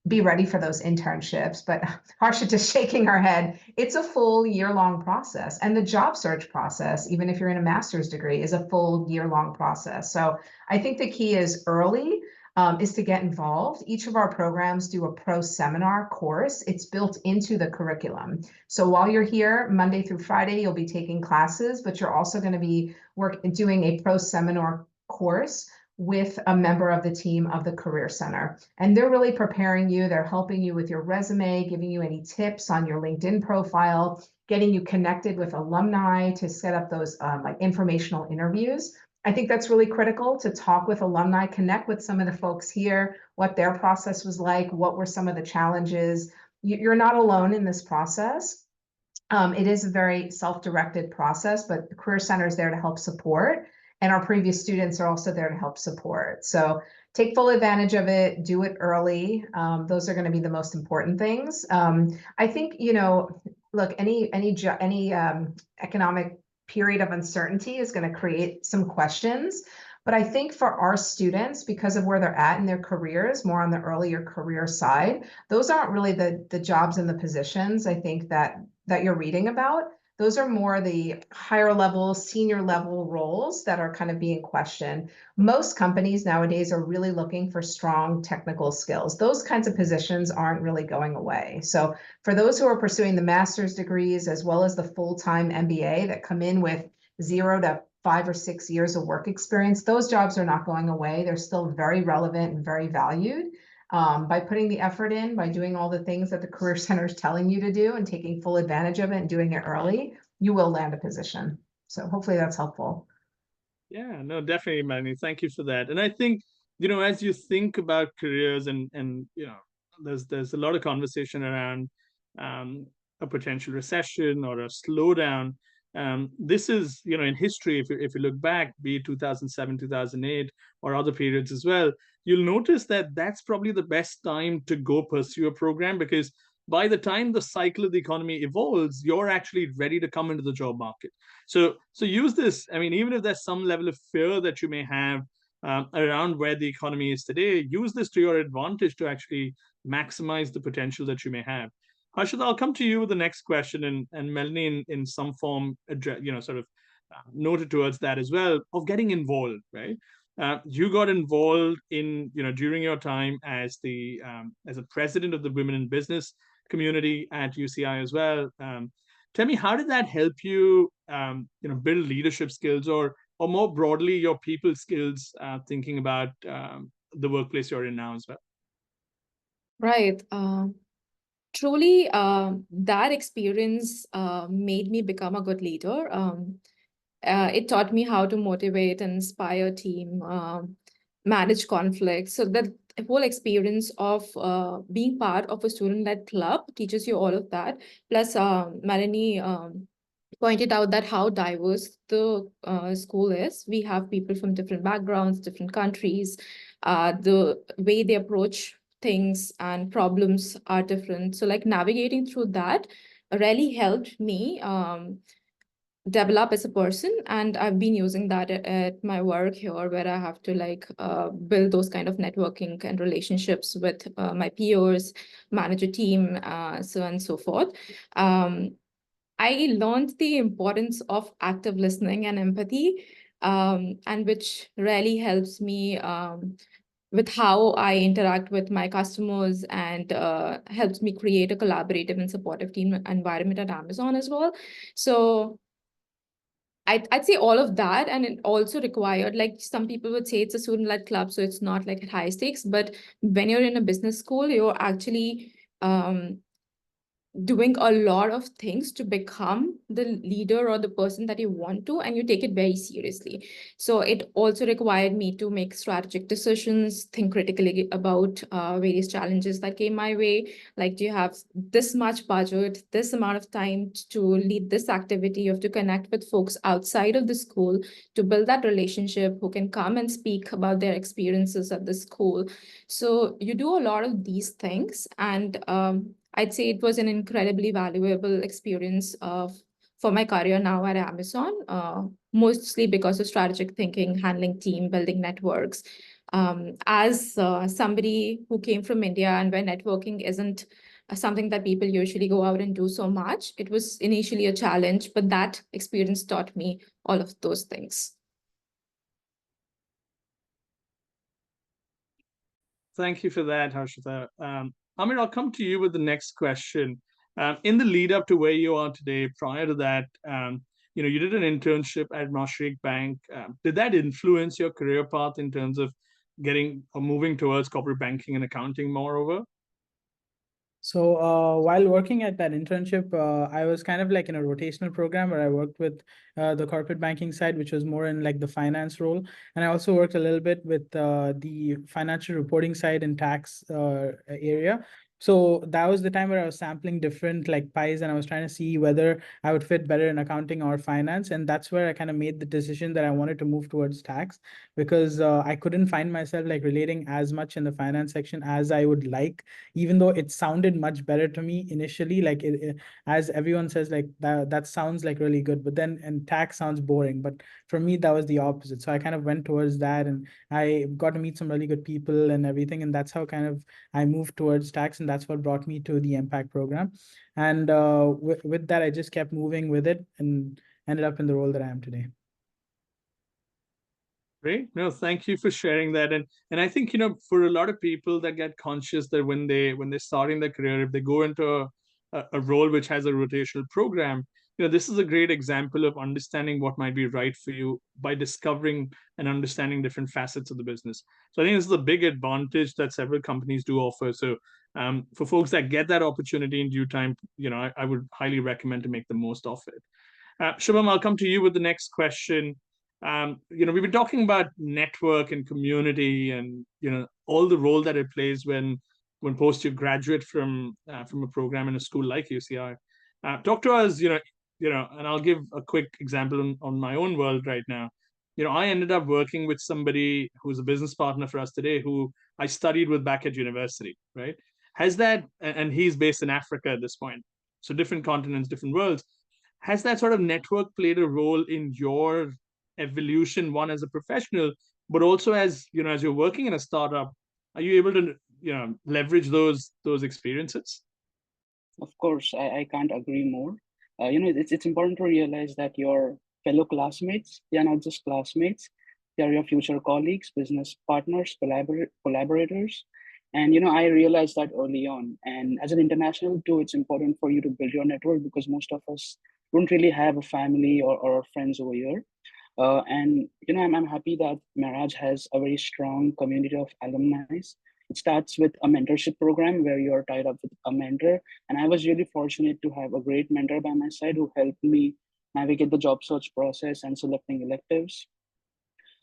Speaker 2: be ready for those internships. But Harshita's shaking her head. It's a full year-long process. And the job search process, even if you're in a master's degree, is a full year-long process. So I think the key is early, is to get involved. Each of our programs do a pro seminar course. It's built into the curriculum. So while you're here Monday through Friday, you'll be taking classes, but you're also going to be doing a pro seminar course with a member of the team of the Career Center. And they're really preparing you. They're helping you with your resume, giving you any tips on your LinkedIn profile, getting you connected with alumni to set up those like informational interviews. I think that's really critical, to talk with alumni, connect with some of the folks here, what their process was like, what were some of the challenges. You're not alone in this process. It is a very self-directed process, but the Career Center is there to help support. And our previous students are also there to help support. So take full advantage of it, do it early. Those are going to be the most important things. I think, look, any economic period of uncertainty is going to create some questions. But I think for our students, because of where they're at in their careers, more on the earlier career side, those aren't really the jobs and the positions I think that you're reading about. Those are more the higher level, senior level roles that are kind of being questioned. Most companies nowadays are really looking for strong technical skills. Those kinds of positions aren't really going away. So for those who are pursuing the master's degrees, as well as the full-time MBA that come in with 0 to 5 or 6 years of work experience, those jobs are not going away. They're still very relevant and very valued. By putting the effort in, by doing all the things that the Career Center is telling you to do and taking full advantage of it and doing it early, you will land a position. So hopefully that's helpful.
Speaker 1: Yeah, no, definitely, Melanie. Thank you for that. And I think, as you think about careers and there's a lot of conversation around a potential recession or a slowdown. This is, in history, if you look back, be it 2007, 2008, or other periods as well, you'll notice that that's probably the best time to go pursue a program, because by the time the cycle of the economy evolves, you're actually ready to come into the job market. So use this. I mean, even if there's some level of fear that you may have around where the economy is today, use this to your advantage to actually maximize the potential that you may have. Harshita, I'll come to you with the next question, and Melanie in some form, noted towards that as well, of getting involved, right? You got involved in, during your time as a president of the Women in Business community at UCI as well. Tell me, how did that help you, build leadership skills, or more broadly, your people skills, thinking about the workplace you're in now as well?
Speaker 3: Right. Truly, that experience made me become a good leader. It taught me how to motivate and inspire a team, manage conflicts. So that whole experience of being part of a student-led club teaches you all of that. Plus, Melanie pointed out that how diverse the school is. We have people from different backgrounds, different countries. The way they approach things and problems are different. So like navigating through that really helped me develop as a person, and I've been using that at my work here, where I have to build those kind of networking and relationships with my peers, manage a team, so on and so forth. I learned the importance of active listening and empathy, and which really helps me with how I interact with my customers, and helps me create a collaborative and supportive team environment at Amazon as well. So I'd say all of that, and it also required, like some people would say it's a student-led club, so it's not like at high stakes, but when you're in a business school, you're actually doing a lot of things to become the leader or the person that you want to, and you take it very seriously. So it also required me to make strategic decisions, think critically about various challenges that came my way. Like, do you have this much budget, this amount of time to lead this activity? You have to connect with folks outside of the school to build that relationship, who can come and speak about their experiences at the school. So you do a lot of these things, and I'd say it was an incredibly valuable experience for my career now at Amazon, mostly because of strategic thinking, handling team, building networks. As somebody who came from India, and where networking isn't something that people usually go out and do so much, it was initially a challenge, but that experience taught me all of those things.
Speaker 1: Thank you for that, Harshita. Amir, I'll come to you with the next question. In the lead up to where you are today, prior to that, you did an internship at Merage Bank. Did that influence your career path in terms of getting or moving towards corporate banking and accounting, moreover?
Speaker 5: So while working at that internship, I was kind of like in a rotational program where I worked with the corporate banking side, which was more in like the finance role. And I also worked a little bit with the financial reporting side and tax area. So that was the time where I was sampling different like pies, and I was trying to see whether I would fit better in accounting or finance. And that's where I kind of made the decision that I wanted to move towards tax, because I couldn't find myself like relating as much in the finance section as I would like, even though it sounded much better to me initially. Like as everyone says, like that sounds like really good, but then and tax sounds boring. But for me, that was the opposite. So I kind of went towards that, and I got to meet some really good people and everything. And that's how kind of I moved towards tax, and that's what brought me to the Impact program. And with that, I just kept moving with it and ended up in the role that I am today.
Speaker 1: Great. No, thank you for sharing that. And I think, for a lot of people that get conscious that when they're starting their career, if they go into a role which has a rotational program, this is a great example of understanding what might be right for you by discovering and understanding different facets of the business. So I think this is a big advantage that several companies do offer. So for folks that get that opportunity in due time, I would highly recommend to make the most of it. Shubham, I'll come to you with the next question. We've been talking about network and community, and all the role that it plays when post you graduate from a program in a school like UCI. Talk to us, and I'll give a quick example on my own world right now. I ended up working with somebody who's a business partner for us today, who I studied with back at university, right? Has that, and he's based in Africa at this point, so different continents, different worlds. Has that sort of network played a role in your evolution, one as a professional, but also as as you're working in a startup? Are you able to leverage those experiences?
Speaker 4: Of course, I can't agree more. It's important to realize that your fellow classmates, they are not just classmates, they are your future colleagues, business partners, collaborators. And I realized that early on. And as an international too, it's important for you to build your network, because most of us don't really have a family or friends over here. And I'm happy that Merage has a very strong community of alumni. It starts with a mentorship program where you're tied up with a mentor. And I was really fortunate to have a great mentor by my side who helped me navigate the job search process and selecting electives.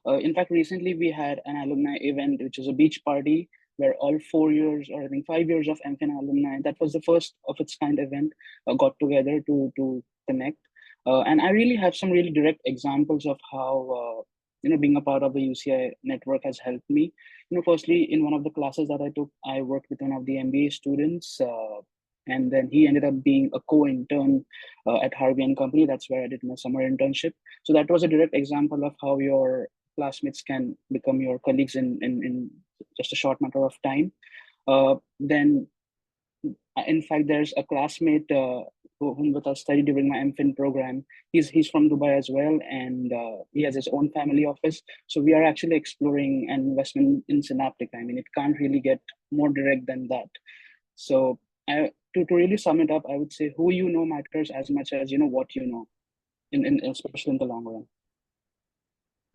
Speaker 4: In fact, recently we had an alumni event, which is a beach party where all 4 years, or I think 5 years of MFin alumni, that was the first of its kind event, got together to connect. And I really have some really direct examples of how being a part of the UCI network has helped me. Firstly, in one of the classes that I took, I worked with one of the MBA students, and then he ended up being a co-intern at Harvey & Company. That's where I did my summer internship. So that was a direct example of how your classmates can become your colleagues in just a short matter of time. Then, in fact, there's a classmate whom with us studied during my MFin program. He's from Dubai as well, and he has his own family office. So we are actually exploring an investment in Synaptic. I mean, it can't really get more direct than that. So to really sum it up, I would say who you know matters as much as what you know, especially in the long run.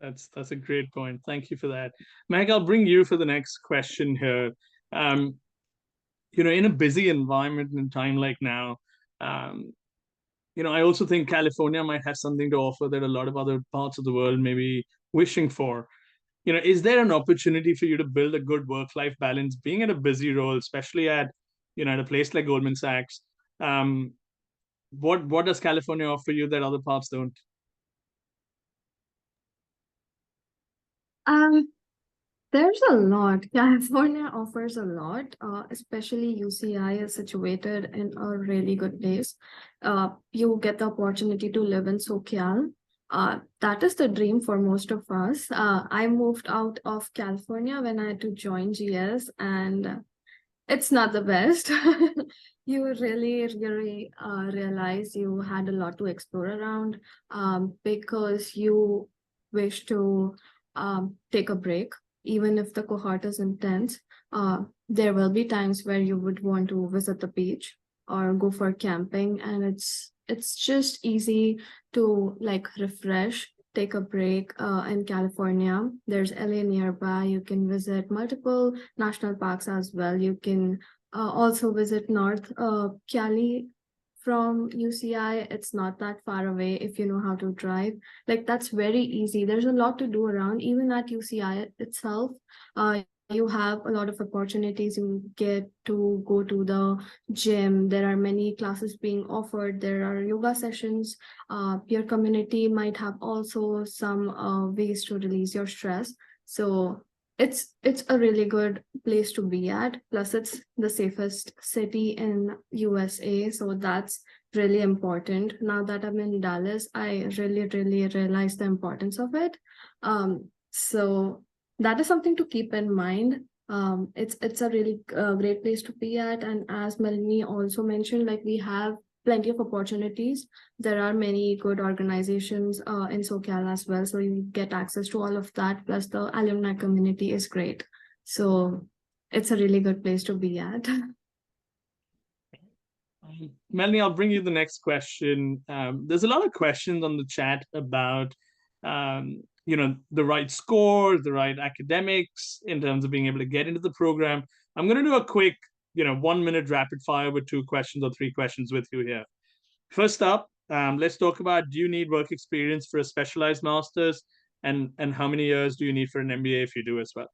Speaker 1: That's a great point. Thank you for that. Meg, I'll bring you for the next question here. In a busy environment and time like now, I also think California might have something to offer that a lot of other parts of the world may be wishing for. Is there an opportunity for you to build a good work-life balance, being in a busy role, especially at a place like Goldman Sachs? What does California offer you that other parts don't?
Speaker 6: There's a lot. California offers a lot, especially UCI is situated in a really good place. You get the opportunity to live in SoCal. That is the dream for most of us. I moved out of California when I had to join GS, and it's not the best. You really realize you had a lot to explore around, because you wish to take a break. Even if the cohort is intense, there will be times where you would want to visit the beach or go for camping, and it's just easy to like refresh, take a break. In California, there's LA nearby. You can visit multiple national parks as well. You can also visit North Cali from UCI. It's not that far away if you know how to drive. Like, that's very easy. There's a lot to do around, even at UCI itself. you have a lot of opportunities. You get to go to the gym. There are many classes being offered. There are yoga sessions. Peer community might have also some ways to release your stress. So it's a really good place to be at. Plus, it's the safest city in USA. So that's really important. Now that I'm in Dallas, I really realize the importance of it. So that is something to keep in mind. It's a really great place to be at. And as Melanie also mentioned, like, we have plenty of opportunities. There are many good organizations in SoCal as well. So you get access to all of that. Plus the alumni community is great. So it's a really good place to be at.
Speaker 1: Melanie, I'll bring you the next question. There's a lot of questions on the chat about the right score, the right academics in terms of being able to get into the program. I'm going to do a quick 1 minute rapid fire with 2 questions or 3 questions with you here. First up, let's talk about, do you need work experience for a specialized master's, and how many years do you need for an MBA if you do as well?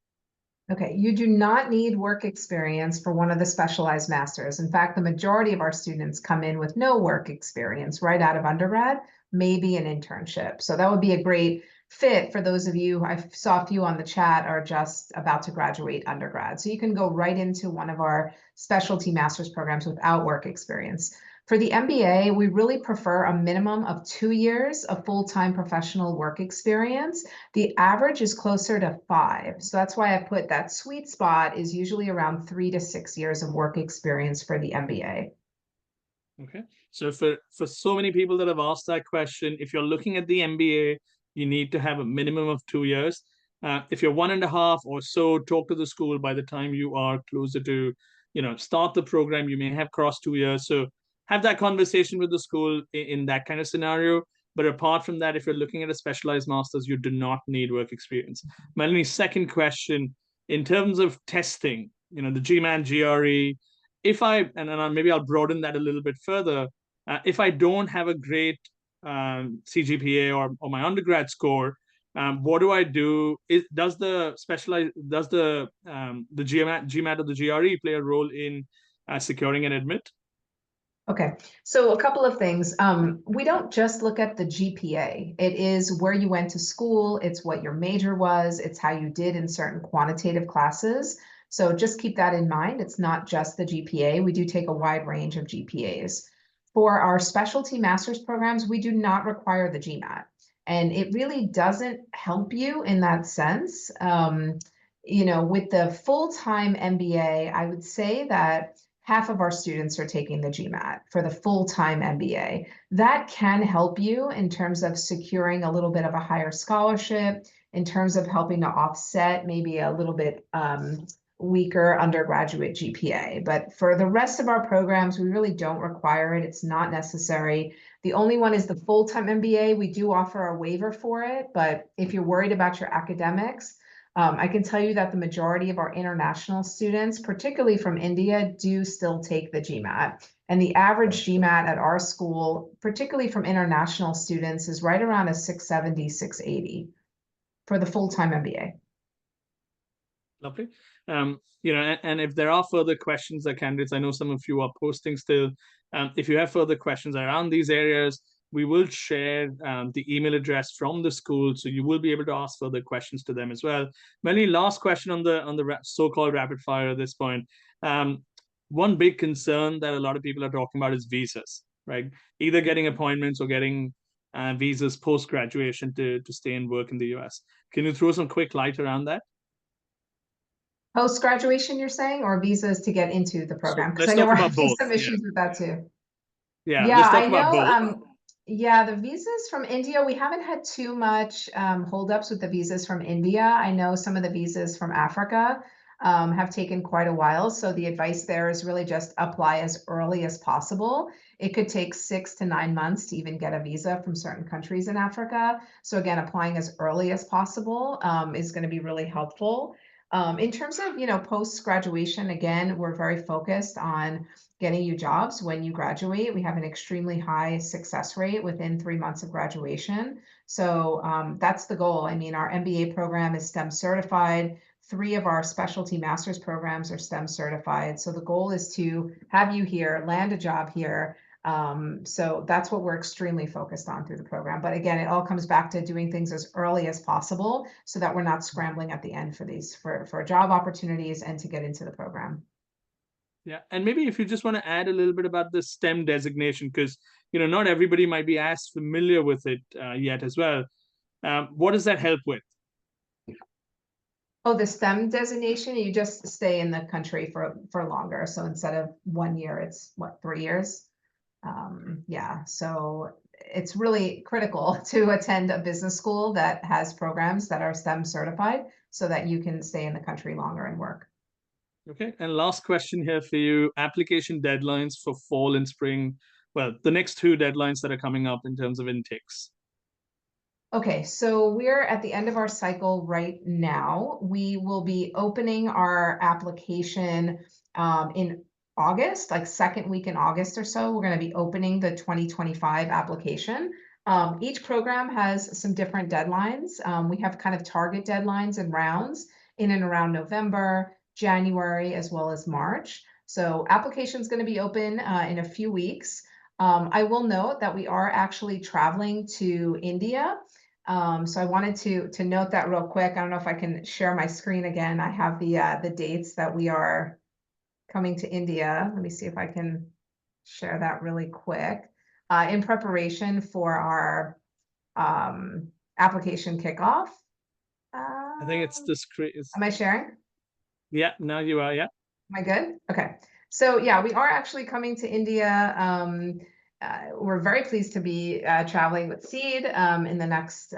Speaker 2: Okay, you do not need work experience for one of the specialized masters. In fact, the majority of our students come in with no work experience right out of undergrad, maybe an internship. So that would be a great fit for those of you, I saw a few on the chat, are just about to graduate undergrad. So you can go right into one of our specialty master's programs without work experience. For the MBA, we really prefer a minimum of 2 years of full-time professional work experience. The average is closer to 5. So that's why I put that sweet spot is usually around 3 to 6 years of work experience for the MBA.
Speaker 1: Okay, so for so many people that have asked that question, if you're looking at the MBA, you need to have a minimum of 2 years. If you're 1.5 or so, talk to the school. By the time you are closer to, start the program, you may have crossed 2 years. So have that conversation with the school in that kind of scenario. But apart from that, if you're looking at a specialized master's, you do not need work experience. Melanie's second question, in terms of testing, the GMAT, GRE, maybe I'll broaden that a little bit further. If I don't have a great CGPA or my undergrad score, what do I do? Does the GMAT or the GRE play a role in securing an admit?
Speaker 2: Okay, so a couple of things. We don't just look at the GPA. It is where you went to school, it's what your major was, it's how you did in certain quantitative classes. So just keep that in mind. It's not just the GPA. We do take a wide range of GPAs. For our specialty master's programs, we do not require the GMAT. And it really doesn't help you in that sense. With the full-time MBA, I would say that half of our students are taking the GMAT for the full-time MBA. That can help you in terms of securing a little bit of a higher scholarship, in terms of helping to offset maybe a little bit weaker undergraduate GPA. But for the rest of our programs, we really don't require it. It's not necessary. The only one is the full-time MBA. We do offer a waiver for it, but if you're worried about your academics, I can tell you that the majority of our international students, particularly from India, do still take the GMAT. And the average GMAT at our school, particularly from international students, is right around a 670, 680 for the full-time MBA.
Speaker 1: Lovely. And if there are further questions that candidates, I know some of you are posting still. If you have further questions around these areas, we will share the email address from the school, so you will be able to ask further questions to them as well. Melanie, last question on the so-called rapid fire at this point. One big concern that a lot of people are talking about is visas, right? Either getting appointments or getting visas post-graduation to stay and work in the US. Can you throw some quick light around that?
Speaker 2: Post-graduation, you're saying, or visas to get into the program? Because
Speaker 1: So
Speaker 2: I know we're
Speaker 1: about
Speaker 2: having
Speaker 1: both.
Speaker 2: some issues with that too.
Speaker 1: Yeah,
Speaker 2: Yeah,
Speaker 1: let's talk
Speaker 2: I
Speaker 1: about
Speaker 2: know.
Speaker 1: both.
Speaker 2: Yeah, the visas from India, we haven't had too much holdups with the visas from India. I know some of the visas from Africa have taken quite a while. So the advice there is really just apply as early as possible. It could take 6 to 9 months to even get a visa from certain countries in Africa. So again, applying as early as possible is going to be really helpful. In terms of, post-graduation, again, we're very focused on getting you jobs when you graduate. We have an extremely high success rate within 3 months of graduation. So that's the goal. I mean, our MBA program is STEM certified. 3 of our specialty master's programs are STEM certified. So the goal is to have you here, land a job here. So that's what we're extremely focused on through the program. But again, it all comes back to doing things as early as possible so that we're not scrambling at the end for job opportunities and to get into the program.
Speaker 1: Yeah, and maybe if you just want to add a little bit about the STEM designation, because not everybody might be as familiar with it yet as well. What does that help with?
Speaker 2: Oh, the STEM designation, you just stay in the country for longer. So instead of 1 year, it's what, 3 years? Yeah, so it's really critical to attend a business school that has programs that are STEM certified so that you can stay in the country longer and work.
Speaker 1: Okay, and last question here for you, application deadlines for fall and spring. Well, the next 2 deadlines that are coming up in terms of intakes.
Speaker 2: Okay, so we're at the end of our cycle right now. We will be opening our application in August, like second week in August or so. We're going to be opening the 2025 application. Each program has some different deadlines. We have kind of target deadlines and rounds in and around November, January, as well as March. So application is going to be open in a few weeks. I will note that we are actually traveling to India. So I wanted to note that real quick. I don't know if I can share my screen again. I have the dates that we are coming to India. Let me see if I can share that really quick. In preparation for our application kickoff.
Speaker 1: I think it's the screen.
Speaker 2: Am I sharing?
Speaker 1: Yeah, now you are, yeah.
Speaker 2: Am I good? Okay. So yeah, we are actually coming to India. We're very pleased to be traveling with Seed in the next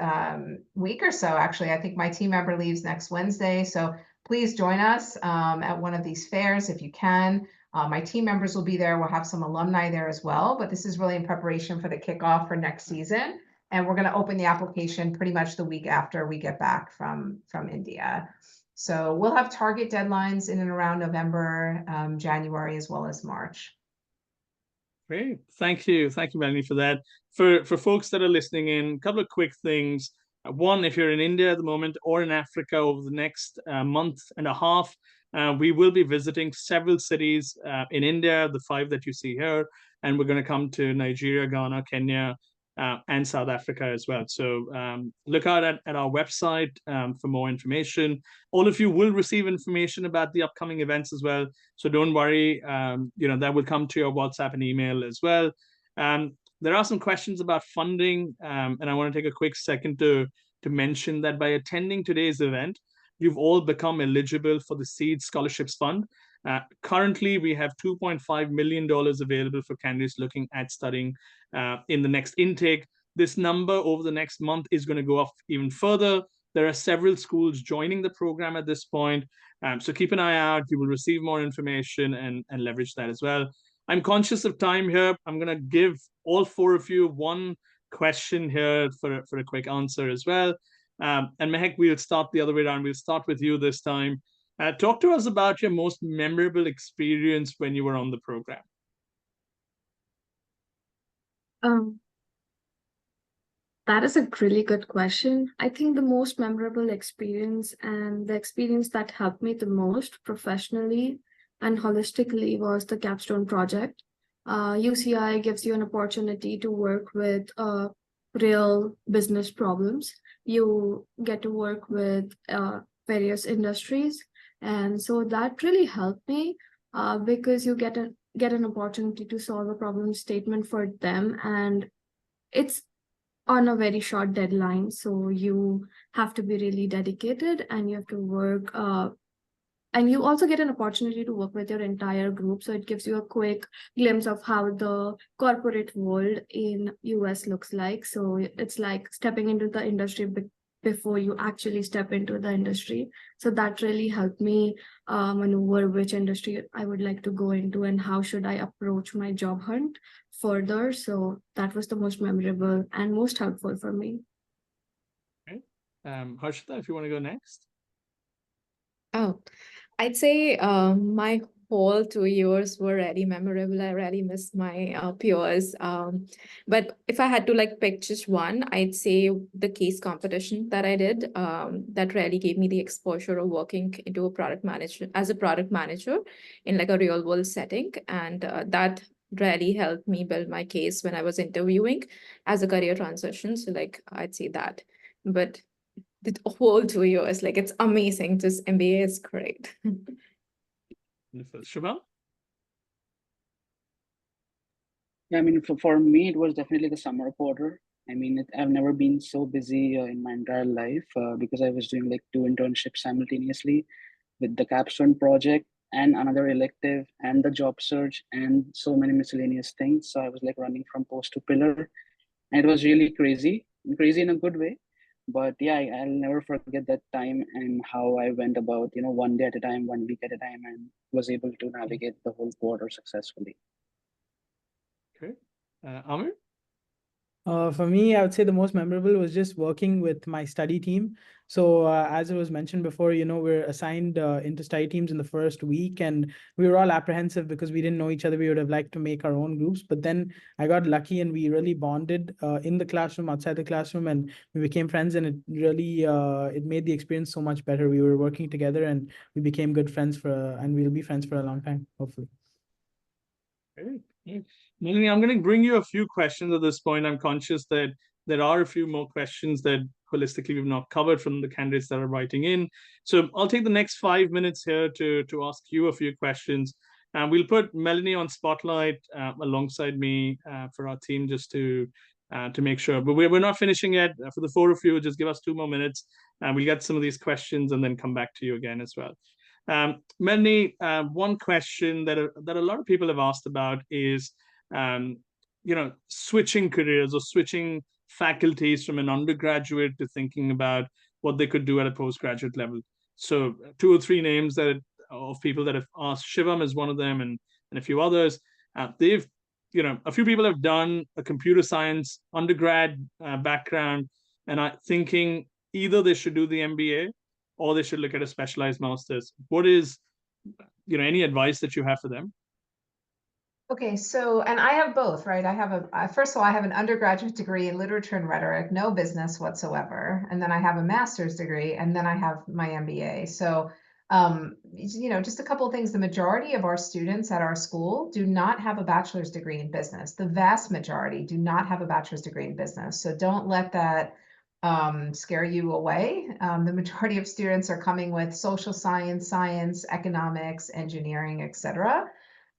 Speaker 2: week or so. Actually, I think my team member leaves next Wednesday. So please join us at one of these fairs if you can. My team members will be there. We'll have some alumni there as well. But this is really in preparation for the kickoff for next season. And we're going to open the application pretty much the week after we get back from India. So we'll have target deadlines in and around November, January, as well as March.
Speaker 1: Great. Thank you, Melanie, for that. For folks that are listening in, a couple of quick things. One, if you're in India at the moment or in Africa over the next month and a half, we will be visiting several cities in India, the 5 that you see here, and we're going to come to Nigeria, Ghana, Kenya, and South Africa as well. So look out at our website for more information. All of you will receive information about the upcoming events as well. So don't worry, that will come to your WhatsApp and email as well. There are some questions about funding, and I want to take a quick second to mention that by attending today's event, you've all become eligible for the Seed Scholarships Fund. Currently, we have $2.5 million available for candidates looking at studying in the next intake. This number over the next month is going to go up even further. There are several schools joining the program at this point. So keep an eye out. You will receive more information and leverage that as well. I'm conscious of time here. I'm going to give all 4 of you one question here for a quick answer as well. And Mehek, we'll start the other way around. We'll start with you this time. Talk to us about your most memorable experience when you were on the program.
Speaker 6: That is a really good question. I think the most memorable experience and the experience that helped me the most professionally and holistically was the capstone project. UCI gives you an opportunity to work with real business problems. You get to work with various industries. And so that really helped me because you get an opportunity to solve a problem statement for them. And it's on a very short deadline. So you have to be really dedicated and you have to work. And you also get an opportunity to work with your entire group. So it gives you a quick glimpse of how the corporate world in US looks like. So it's like stepping into the industry before you actually step into the industry. So that really helped me maneuver which industry I would like to go into and how should I approach my job hunt further. So that was the most memorable and most helpful for me.
Speaker 1: Okay. Harshita, if you want to go next.
Speaker 3: Oh, I'd say my whole 2 years were really memorable. I really miss my peers. But if I had to like pick just one, I'd say the case competition that I did, that really gave me the exposure of working into a product manager as a product manager in like a real world setting. And that really helped me build my case when I was interviewing as a career transition. So like I'd say that. But the whole 2 years, like it's amazing. Just MBA is great.
Speaker 1: Shubham?
Speaker 4: Yeah, I mean, for me, it was definitely the summer quarter. I mean, I've never been so busy in my entire life because I was doing like 2 internships simultaneously with the capstone project and another elective and the job search and so many miscellaneous things. So I was like running from post to pillar, and it was really crazy in a good way. But yeah, I'll never forget that time and how I went about, 1 day at a time, 1 week at a time, and was able to navigate the whole quarter successfully.
Speaker 1: Okay. Amir?
Speaker 5: For me, I would say the most memorable was just working with my study team. So as it was mentioned before, we're assigned into study teams in the first week, and we were all apprehensive because we didn't know each other. We would have liked to make our own groups, but then I got lucky and we really bonded in the classroom, outside the classroom, and we became friends, and it really it made the experience so much better. We were working together and we became good friends and we'll be friends for a long time, hopefully.
Speaker 1: Great. Melanie, I'm going to bring you a few questions at this point. I'm conscious that there are a few more questions that holistically we've not covered from the candidates that are writing in. So I'll take the next 5 minutes here to ask you a few questions. And we'll put Melanie on spotlight alongside me for our team just to make sure. But we're not finishing yet. For the 4 of you, just give us 2 more minutes and we'll get some of these questions and then come back to you again as well. Melanie, one question that a lot of people have asked about is, switching careers or switching faculties from an undergraduate to thinking about what they could do at a postgraduate level. So 2 or 3 names of people that have asked. Shivam is one of them, and a few others. A few people have done a computer science undergrad background and are thinking either they should do the MBA or they should look at a specialized master's. What is, any advice that you have for them?
Speaker 2: Okay, so, and I have both, right? I have first of all, I have an undergraduate degree in literature and rhetoric, no business whatsoever. And then I have a master's degree, and then I have my MBA. So, just a couple of things. The majority of our students at our school do not have a bachelor's degree in business. The vast majority do not have a bachelor's degree in business. So don't let that scare you away. The majority of students are coming with social science, economics, engineering, etc.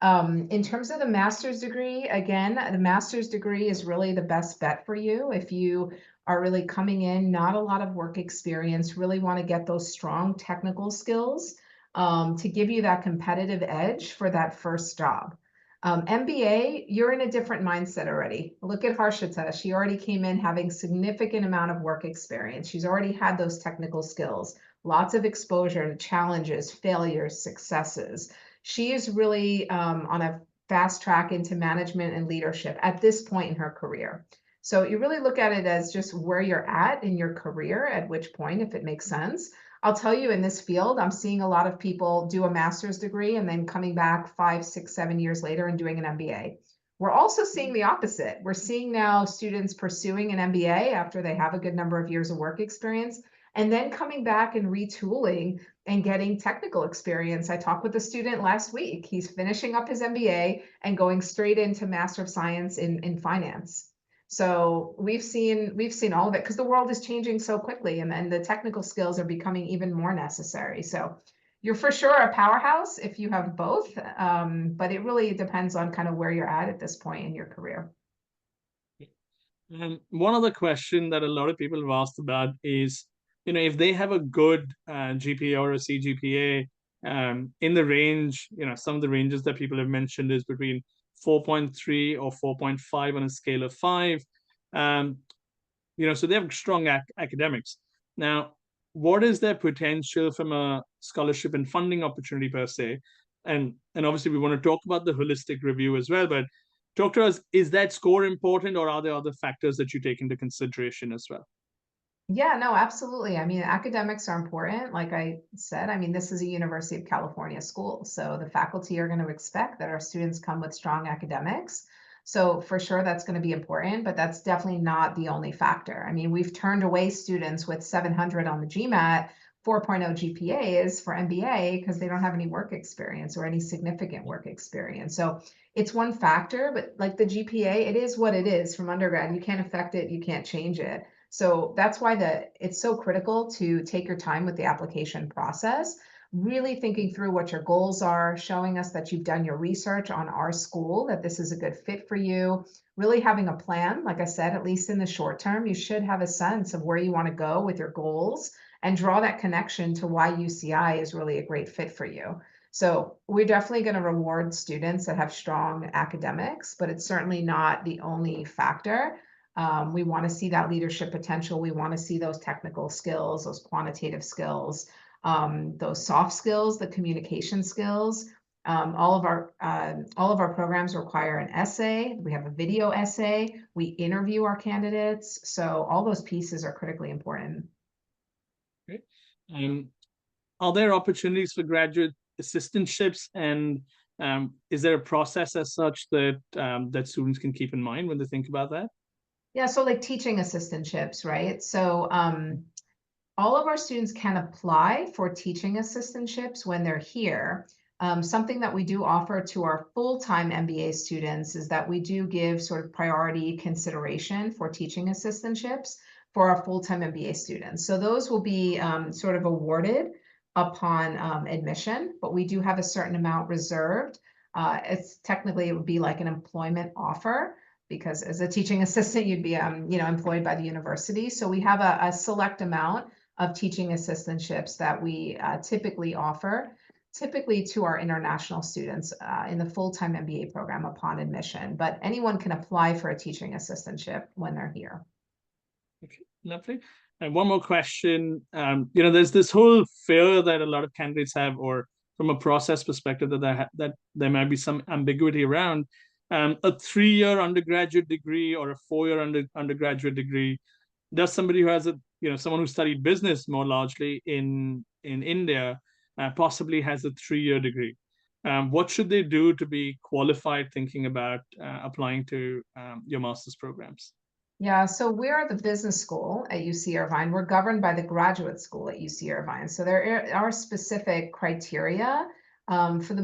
Speaker 2: In terms of the master's degree, again, the master's degree is really the best bet for you if you are really coming in, not a lot of work experience, really want to get those strong technical skills to give you that competitive edge for that first job. MBA, you're in a different mindset already. Look at Harshita. She already came in having significant amount of work experience. She's already had those technical skills, lots of exposure to challenges, failures, successes. She is really on a fast track into management and leadership at this point in her career. So you really look at it as just where you're at in your career, at which point, if it makes sense. I'll tell you, in this field, I'm seeing a lot of people do a master's degree and then coming back 5, 6, 7 years later and doing an MBA. We're also seeing the opposite. We're seeing now students pursuing an MBA after they have a good number of years of work experience, and then coming back and retooling and getting technical experience. I talked with a student last week. He's finishing up his MBA and going straight into Master of Science in finance. So we've seen all of it because the world is changing so quickly, and the technical skills are becoming even more necessary. So you're for sure a powerhouse if you have both, but it really depends on kind of where you're at this point in your career.
Speaker 1: One other question that a lot of people have asked about is, if they have a good GPA or a CGPA in the range, some of the ranges that people have mentioned is between 4.3 or 4.5 on a scale of 5. So they have strong academics. Now, what is their potential from a scholarship and funding opportunity per se? And obviously we want to talk about the holistic review as well, but talk to us, is that score important or are there other factors that you take into consideration as well?
Speaker 2: Yeah, no, absolutely. I mean, academics are important. Like I said, I mean, this is a University of California school. So the faculty are going to expect that our students come with strong academics. So for sure, that's going to be important, but that's definitely not the only factor. I mean, we've turned away students with 700 on the GMAT, 4.0 GPAs for MBA because they don't have any work experience or any significant work experience. So it's one factor, but like the GPA, it is what it is from undergrad. You can't affect it, you can't change it. So that's why it's so critical to take your time with the application process, really thinking through what your goals are, showing us that you've done your research on our school, that this is a good fit for you, really having a plan. Like I said, at least in the short term, you should have a sense of where you want to go with your goals and draw that connection to why UCI is really a great fit for you. So we're definitely going to reward students that have strong academics, but it's certainly not the only factor. We want to see that leadership potential. We want to see those technical skills, those quantitative skills, those soft skills, the communication skills. All of our programs require an essay. We have a video essay. We interview our candidates. So all those pieces are critically important.
Speaker 1: Great. Are there opportunities for graduate assistantships, and is there a process as such that that students can keep in mind when they think about that?
Speaker 2: Yeah, so like teaching assistantships, right? So all of our students can apply for teaching assistantships when they're here. Something that we do offer to our full-time MBA students is that we do give sort of priority consideration for teaching assistantships for our full-time MBA students. So those will be sort of awarded upon admission, but we do have a certain amount reserved. It's technically, it would be like an employment offer, because as a teaching assistant, you'd be employed by the university. So we have a select amount of teaching assistantships that we typically offer, typically to our international students in the full-time MBA program upon admission. But anyone can apply for a teaching assistantship when they're here.
Speaker 1: Okay, lovely. And one more question. There's this whole fear that a lot of candidates have, or from a process perspective, that there might be some ambiguity around a 3-year undergraduate degree or a 4-year undergraduate degree. Does somebody who has someone who studied business more largely in India possibly has a 3-year degree? What should they do to be qualified thinking about applying to your master's programs?
Speaker 2: Yeah, so we're the business school at UC Irvine. We're governed by the graduate school at UC Irvine. So there are specific criteria for the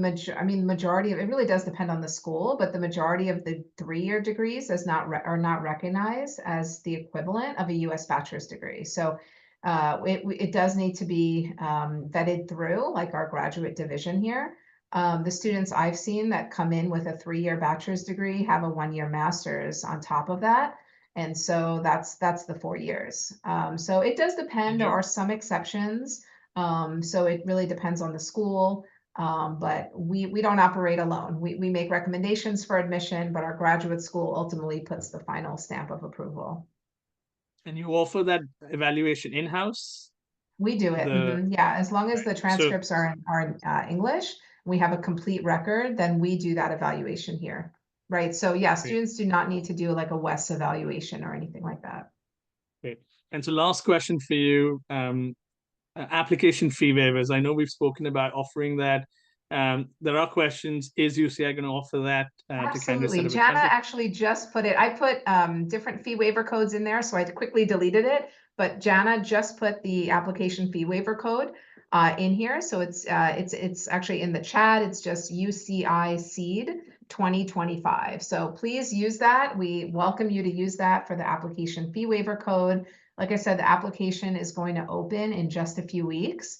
Speaker 2: majority of it. Really does depend on the school, but the majority of the 3-year degrees are not recognized as the equivalent of a U.S. bachelor's degree. So it does need to be vetted through, like our graduate division here. The students I've seen that come in with a 3-year bachelor's degree have a 1-year master's on top of that. And so that's the 4 years. So it does depend. There are some exceptions. So it really depends on the school. But we don't operate alone. We make recommendations for admission, but our graduate school ultimately puts the final stamp of approval.
Speaker 1: And you offer that evaluation in-house?
Speaker 2: We do it. Yeah, as long as the transcripts are in English, we have a complete record, then we do that evaluation here. Right. So yeah, students do not need to do like a WES evaluation or anything like that.
Speaker 1: Great. And so last question for you, application fee waivers. I know we've spoken about offering that. There are questions. Is UCI going to offer that to candidates that have
Speaker 2: Jana actually just put it. I put different fee waiver codes in there, so I quickly deleted it. But Jana just put the application fee waiver code in here. So it's actually in the chat. It's just UCI Seed 2025. So please use that. We welcome you to use that for the application fee waiver code. Like I said, the application is going to open in just a few weeks.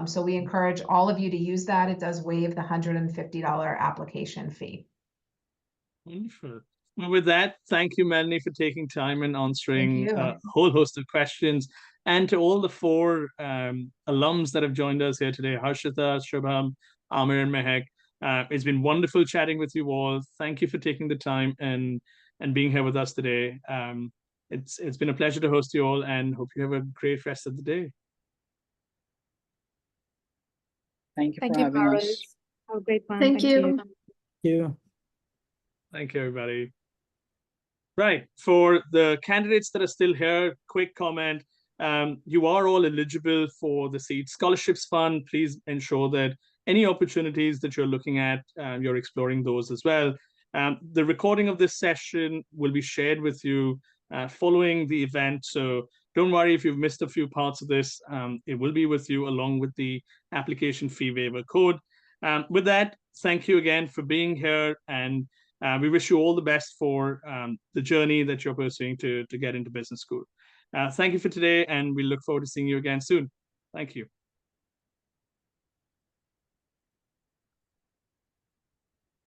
Speaker 2: So we encourage all of you to use that. It does waive the $150 application fee.
Speaker 1: Wonderful. Well, with that, thank you, Melanie, for taking time and answering a whole host of questions. And to all the 4 alums that have joined us here today, Harshita, Shubham, Amir, and Mehak, it's been wonderful chatting with you all. Thank you for taking the time and being here with us today. It's been a pleasure to host you all, and hope you have a great rest of the day.
Speaker 4: Thank you for having us.
Speaker 3: Have a great one.
Speaker 6: Thank you.
Speaker 5: Thank you.
Speaker 1: Thank you, everybody. Right. For the candidates that are still here, quick comment. You are all eligible for the Seed Scholarships Fund. Please ensure that any opportunities that you're looking at, you're exploring those as well. The recording of this session will be shared with you following the event. So don't worry if you've missed a few parts of this. It will be with you along with the application fee waiver code. With that, thank you again for being here, and we wish you all the best for the journey that you're pursuing to get into business school. Thank you for today, and we look forward to seeing you again soon. Thank you.